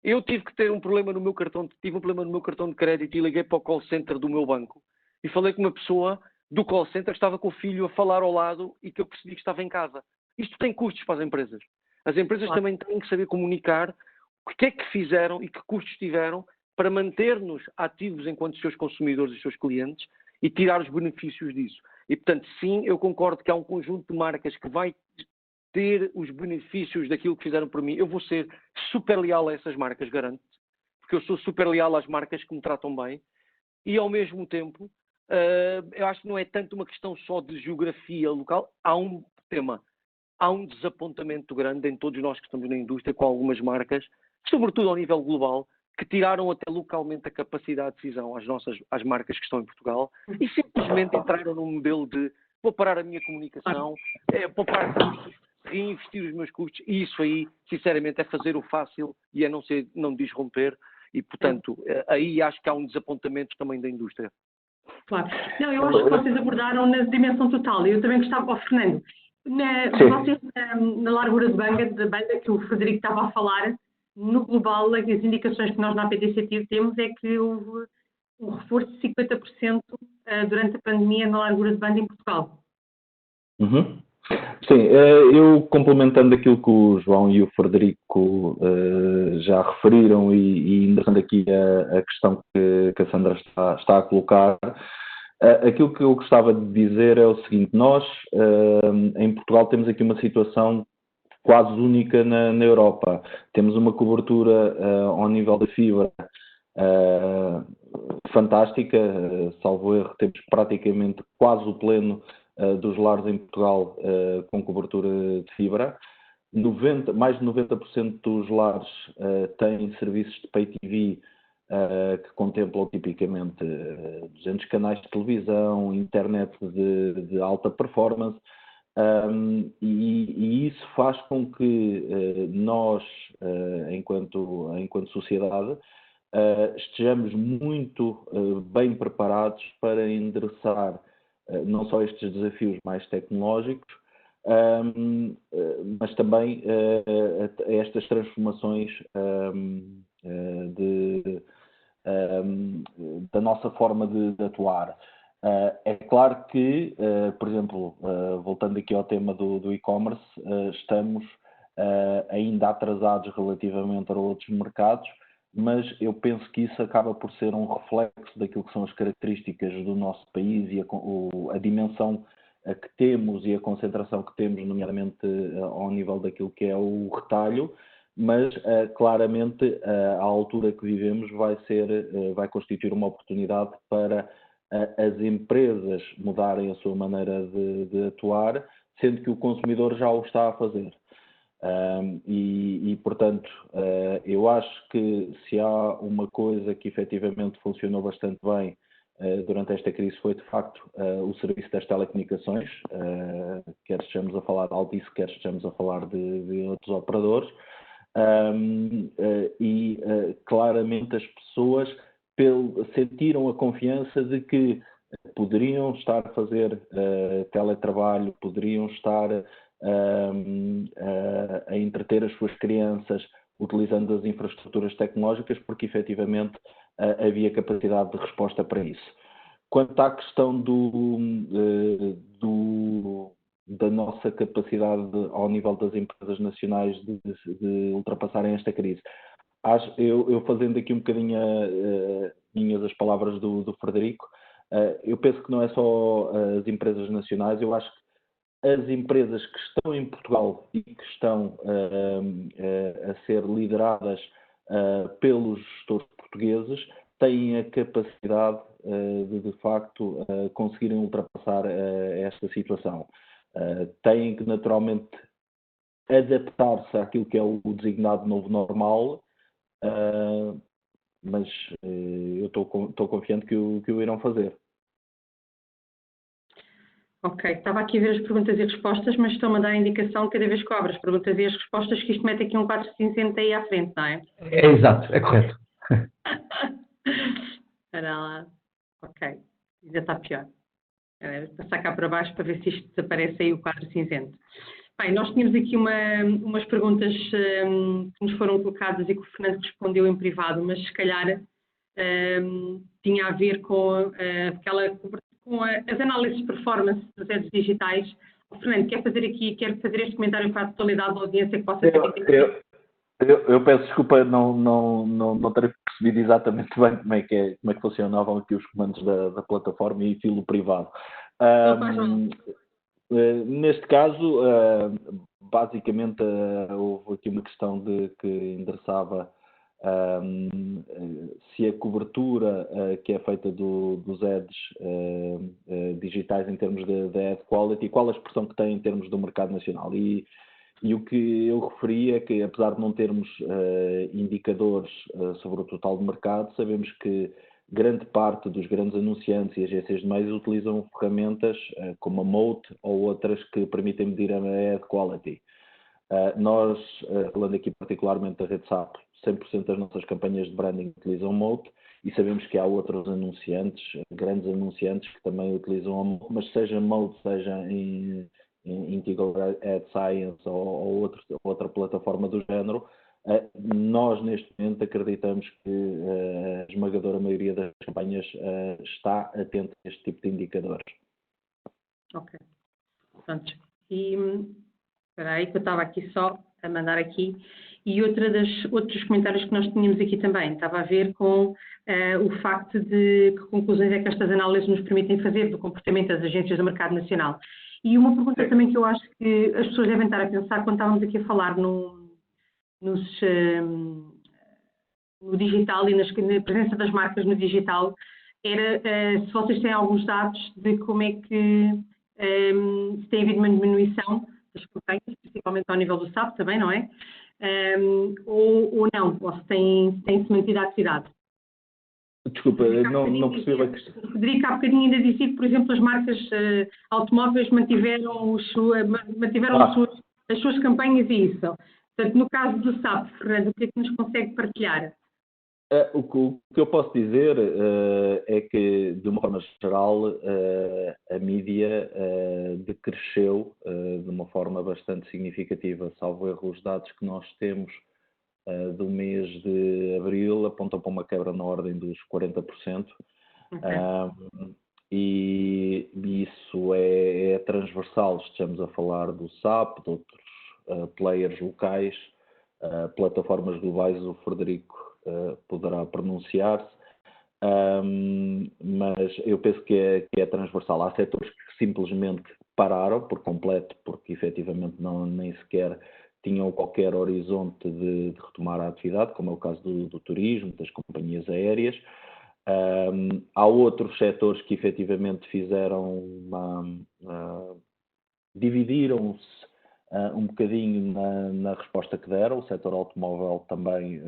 Eu tive que ter um problema no meu cartão, de crédito e liguei para o call center do meu banco e falei com uma pessoa do call center que estava com o filho a falar ao lado e que eu percebi que estava em casa. Isto tem custos para as empresas. As empresas também têm que saber comunicar o que é que fizeram e que custos tiveram para manter-nos ativos enquanto seus consumidores e seus clientes e tirar os benefícios disso. E, portanto, sim, eu concordo que há um conjunto de marcas que vai ter os benefícios daquilo que fizeram por mim. Eu vou ser super leal a essas marcas, garanto, porque eu sou super leal às marcas que me tratam bem e, ao mesmo tempo, eu acho que não é tanto uma questão só de geografia local. Há um tema, há um desapontamento grande em todos nós que estamos na indústria com algumas marcas, sobretudo ao nível global, que tiraram até localmente a capacidade de decisão às marcas que estão em Portugal e simplesmente entraram num modelo de vou parar a minha comunicação, vou parar custos, reinvestir os meus custos, e isso aí, sinceramente, é fazer o fácil e é não desromper, e, portanto, aí acho que há um desapontamento também da indústria. Claro. Não, eu acho que vocês abordaram na dimensão total. Eu também gostava, Fernando, vocês, na largura de banda que o Frederico estava a falar, no global, as indicações que nós na PTC temos é que houve um reforço de 50% durante a pandemia na largura de banda em Portugal. Sim, eu complementando aquilo que o João e o Frederico já referiram e endereçando aqui a questão que a Sandra está a colocar, aquilo que eu gostava de dizer é o seguinte: nós em Portugal temos aqui uma situação quase única na Europa. Temos uma cobertura ao nível da fibra fantástica, salvo erro, temos praticamente quase o pleno dos lares em Portugal com cobertura de fibra. Mais de 90% dos lares têm serviços de Pay TV que contemplam tipicamente 200 canais de televisão, internet de alta performance, e isso faz com que nós, enquanto sociedade, estejamos muito bem preparados para endereçar não só estes desafios mais tecnológicos, mas também estas transformações da nossa forma de atuar. É claro que, por exemplo, voltando aqui ao tema do e-commerce, estamos ainda atrasados relativamente a outros mercados, mas eu penso que isso acaba por ser um reflexo daquilo que são as características do nosso país e a dimensão que temos e a concentração que temos, nomeadamente ao nível daquilo que é o retalho, mas claramente a altura que vivemos vai constituir uma oportunidade para as empresas mudarem a sua maneira de atuar, sendo que o consumidor já o está a fazer. Portanto, eu acho que se há uma coisa que efetivamente funcionou bastante bem durante esta crise foi, de facto, o serviço das telecomunicações, quer estejamos a falar de Altice, quer estejamos a falar de outros operadores, claramente as pessoas sentiram a confiança de que poderiam estar a fazer teletrabalho, poderiam estar a entreter as suas crianças utilizando as infraestruturas tecnológicas, porque efetivamente havia capacidade de resposta para isso. Quanto à questão da nossa capacidade ao nível das empresas nacionais de ultrapassarem esta crise, eu fazendo aqui um bocadinho minhas as palavras do Frederico, eu penso que não é só as empresas nacionais, eu acho que as empresas que estão em Portugal e que estão a ser lideradas pelos gestores portugueses têm a capacidade de facto, conseguirem ultrapassar esta situação. Têm que, naturalmente, adaptar-se àquilo que é o designado novo normal, mas eu estou confiante que o irão fazer. Ok, estava aqui a ver as perguntas e respostas, mas estou-me a dar a indicação cada vez que eu abro as perguntas e as respostas que isto mete aqui um quadro cinzento aí à frente, não é? É exato, é correto. Espera lá. Ok, ainda está pior. Passar cá para baixo para ver se isto desaparece aí o quadro cinzento. Bem, nós tínhamos aqui umas perguntas que nos foram colocadas e que o Fernando respondeu em privado, mas se calhar tinha a ver com as análises de performance dos ads digitais. O Fernando, quer fazer este comentário para a totalidade da audiência que possa ter? Eu peço desculpa, não terei percebido exatamente bem como é que funcionavam aqui os comandos da plataforma e filo privado. Neste caso, basicamente, houve aqui uma questão que endereçava se a cobertura que é feita dos ads digitais em termos de ad quality, qual a expressão que tem em termos do mercado nacional. E o que eu referi é que, apesar de não termos indicadores sobre o total do mercado, sabemos que grande parte dos grandes anunciantes e agências de meios utilizam ferramentas como a Moat ou outras que permitem medir a ad quality. Nós, falando aqui particularmente da rede SAP, 100% das nossas campanhas de branding utilizam Moat e sabemos que há outros anunciantes, grandes anunciantes, que também utilizam a Moat, mas seja Moat, seja em Integral Ad Science ou outra plataforma do género, nós neste momento acreditamos que a esmagadora maioria das campanhas está atenta a este tipo de indicadores. Ok. Pronto. E espera aí que eu estava aqui só a mandar aqui. E outros comentários que nós tínhamos aqui também, estava a ver com o facto de que conclusões é que estas análises nos permitem fazer do comportamento das agências do mercado nacional. E uma pergunta também que eu acho que as pessoas devem estar a pensar quando estávamos aqui a falar no digital e na presença das marcas no digital, era se vocês têm alguns dados de como é que se tem havido uma diminuição das campanhas, principalmente ao nível do SAP também, não é? Ou não, ou se tem-se mantido a atividade. Desculpa, não percebi a questão. Frederico, há bocadinho ainda disse que, por exemplo, as marcas automóveis mantiveram as suas campanhas e isso. Portanto, no caso do SAP, Fernando, o que é que nos consegue partilhar? O que eu posso dizer é que, de uma forma geral, a mídia decresceu de uma forma bastante significativa. Salvo erro, os dados que nós temos do mês de abril apontam para uma quebra na ordem dos 40%. E isso é transversal, estamos a falar do SAP, de outros players locais, plataformas globais, o Frederico poderá pronunciar-se, mas eu penso que é transversal. Há setores que simplesmente pararam por completo, porque efetivamente nem sequer tinham qualquer horizonte de retomar a atividade, como é o caso do turismo, das companhias aéreas. Há outros setores que efetivamente fizeram dividiram-se um bocadinho na resposta que deram. O setor automóvel também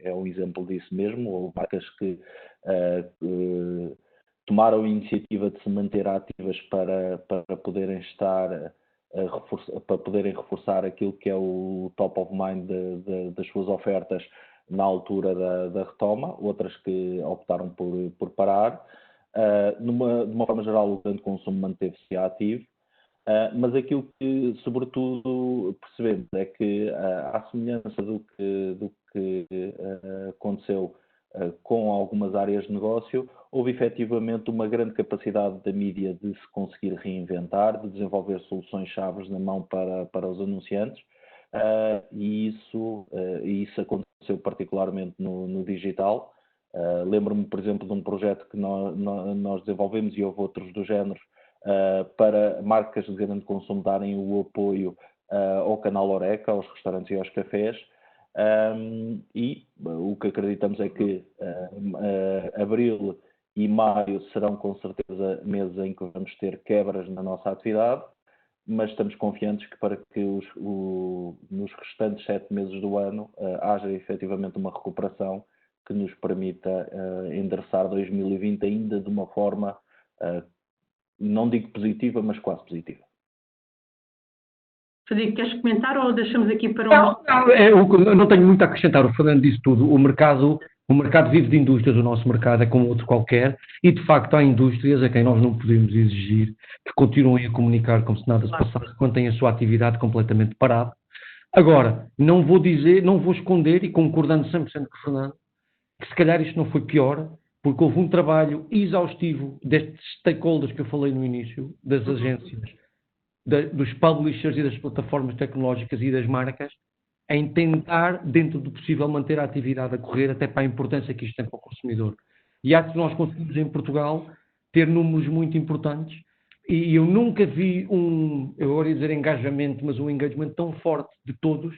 é um exemplo disso mesmo. Houve marcas que tomaram a iniciativa de se manter ativas para poderem para poderem reforçar aquilo que é o top of mind das suas ofertas na altura da retoma, outras que optaram por parar. De uma forma geral, o grande consumo manteve-se ativo, mas aquilo que, sobretudo, percebemos é que, à semelhança do que aconteceu com algumas áreas de negócio, houve efetivamente uma grande capacidade da mídia de se conseguir reinventar, de desenvolver soluções-chave na mão para os anunciantes, e isso aconteceu particularmente no digital. Lembro-me, por exemplo, de um projeto que nós desenvolvemos, e houve outros do género, para marcas de grande consumo darem o apoio ao canal Horeca, aos restaurantes e aos cafés, e o que acreditamos é que abril e maio serão com certeza meses em que vamos ter quebras na nossa atividade, mas estamos confiantes que para que nos restantes 7 meses do ano haja efetivamente uma recuperação que nos permita endereçar 2020 ainda de uma forma, não digo positiva, mas quase positiva. Frederico, queres comentar ou deixamos aqui para eu não tenho muito a acrescentar. O Fernando disse tudo. O mercado vive de indústrias, o nosso mercado é como outro qualquer, e de facto há indústrias a quem nós não podemos exigir que continuem a comunicar como se nada se passasse quando têm a sua atividade completamente parada. Agora, não vou esconder, e concordando 100% com o Fernando, que se calhar isto não foi pior, porque houve um trabalho exaustivo destes stakeholders que eu falei no início, das agências, dos publishers e das plataformas tecnológicas e das marcas, em tentar, dentro do possível, manter a atividade a correr, até para a importância que isto tem para o consumidor. E acho que nós conseguimos, em Portugal, ter números muito importantes, e eu nunca vi eu agora ia dizer engajamento, mas um engajamento tão forte de todos,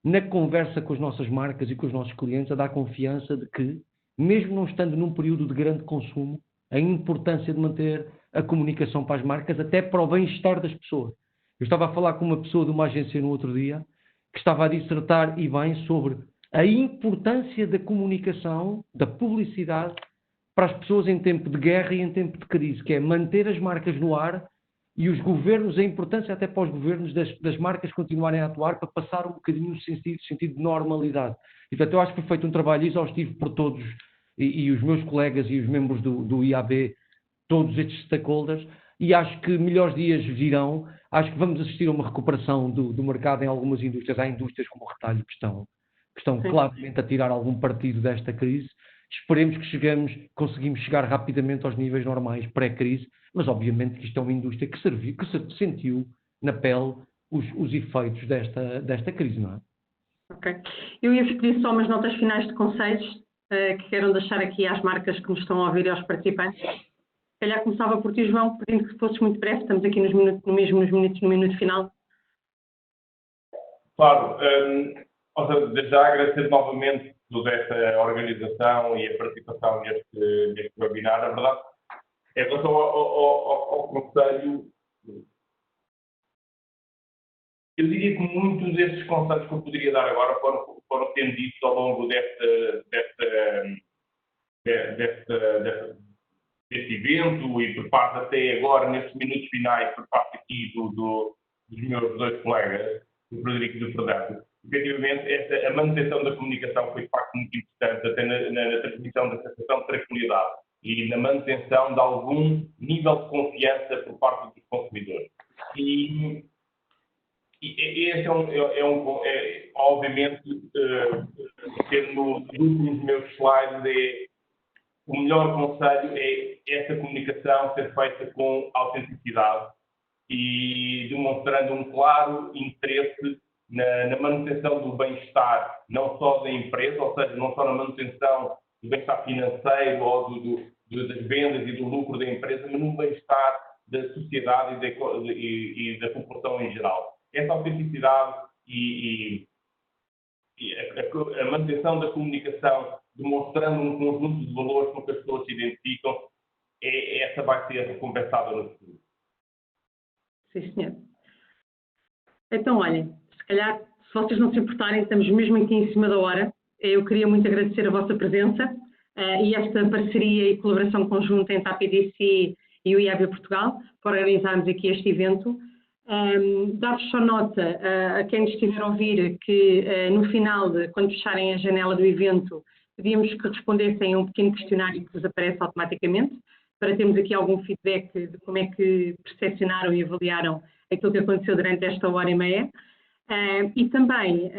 na conversa com as nossas marcas e com os nossos clientes, a dar confiança de que, mesmo não estando num período de grande consumo, a importância de manter a comunicação para as marcas, até para o bem-estar das pessoas. Eu estava a falar com uma pessoa de uma agência no outro dia, que estava a dissertar, e bem, sobre a importância da comunicação, da publicidade, para as pessoas em tempo de guerra e em tempo de crise, que é manter as marcas no ar, e os governos, a importância até para os governos das marcas continuarem a atuar para passar um bocadinho o sentido de normalidade. E, portanto, eu acho que foi feito um trabalho exaustivo por todos, e os meus colegas e os membros do IAB, todos estes stakeholders, e acho que melhores dias virão. Acho que vamos assistir a uma recuperação do mercado em algumas indústrias. Há indústrias como o retalho que estão claramente a tirar algum partido desta crise. Esperemos que conseguimos chegar rapidamente aos níveis normais pré-crise, mas obviamente que isto é uma indústria que sentiu na pele os efeitos desta crise, não é? Ok. Eu ia pedir só umas notas finais de conselhos que queiram deixar aqui às marcas que nos estão a ouvir e aos participantes. Se calhar começava por ti, João, pedindo que fosses muito breve, estamos aqui no minuto final. Claro, desde já agradecer novamente toda esta organização e a participação neste webinar. A verdade, em relação ao conselho, eu diria que muitos destes conselhos que eu poderia dar agora foram tendidos ao longo deste evento, e por parte até agora, nestes minutos finais, por parte aqui dos meus dois colegas, do Frederico e do Fernando. Efetivamente, a manutenção da comunicação foi de facto muito importante, até na transmissão da sensação de tranquilidade e na manutenção de algum nível de confiança por parte dos consumidores. E este obviamente, nos últimos meus slides, o melhor conselho é essa comunicação ser feita com autenticidade e demonstrando um claro interesse na manutenção do bem-estar, não só da empresa, ou seja, não só na manutenção do bem-estar financeiro ou das vendas e do lucro da empresa, mas no bem-estar da sociedade e da população em geral. Essa autenticidade e a manutenção da comunicação, demonstrando um conjunto de valores com que as pessoas se identificam, essa vai ser recompensada no futuro. Sim, senhor. Então, olhem, se calhar, se vocês não se importarem, estamos mesmo aqui em cima da hora. Eu queria muito agradecer a vossa presença e esta parceria e colaboração conjunta entre a PDC e o IAB Portugal, para organizarmos aqui este evento. Dar-vos só nota a quem nos estiver a ouvir que no final, quando fecharem a janela do evento, pedíamos que respondessem a um pequeno questionário que vos aparece automaticamente, para termos aqui algum feedback de como é que percepcionaram e avaliaram aquilo que aconteceu durante esta hora e meia. E também,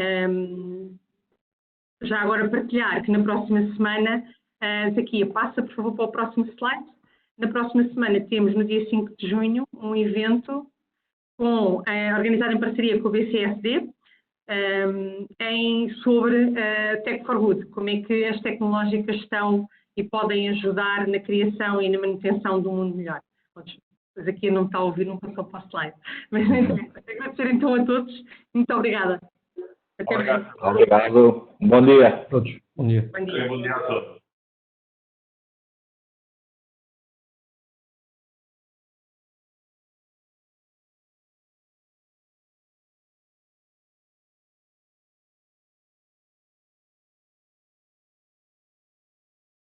já agora partilhar que na próxima semana, Zaquia, passa por favor para o próximo slide. Na próxima semana temos, no dia 5 de junho, um evento organizado em parceria com o BCSD sobre Tech for Good, como é que as tecnológicas estão e podem ajudar na criação e na manutenção de um mundo melhor. Mas aqui não está a ouvir, não passou para o slide. Mas agradecer então a todos. Muito obrigada. Obrigado. Bom dia a todos. Bom dia. Bom dia. Bom dia a todos.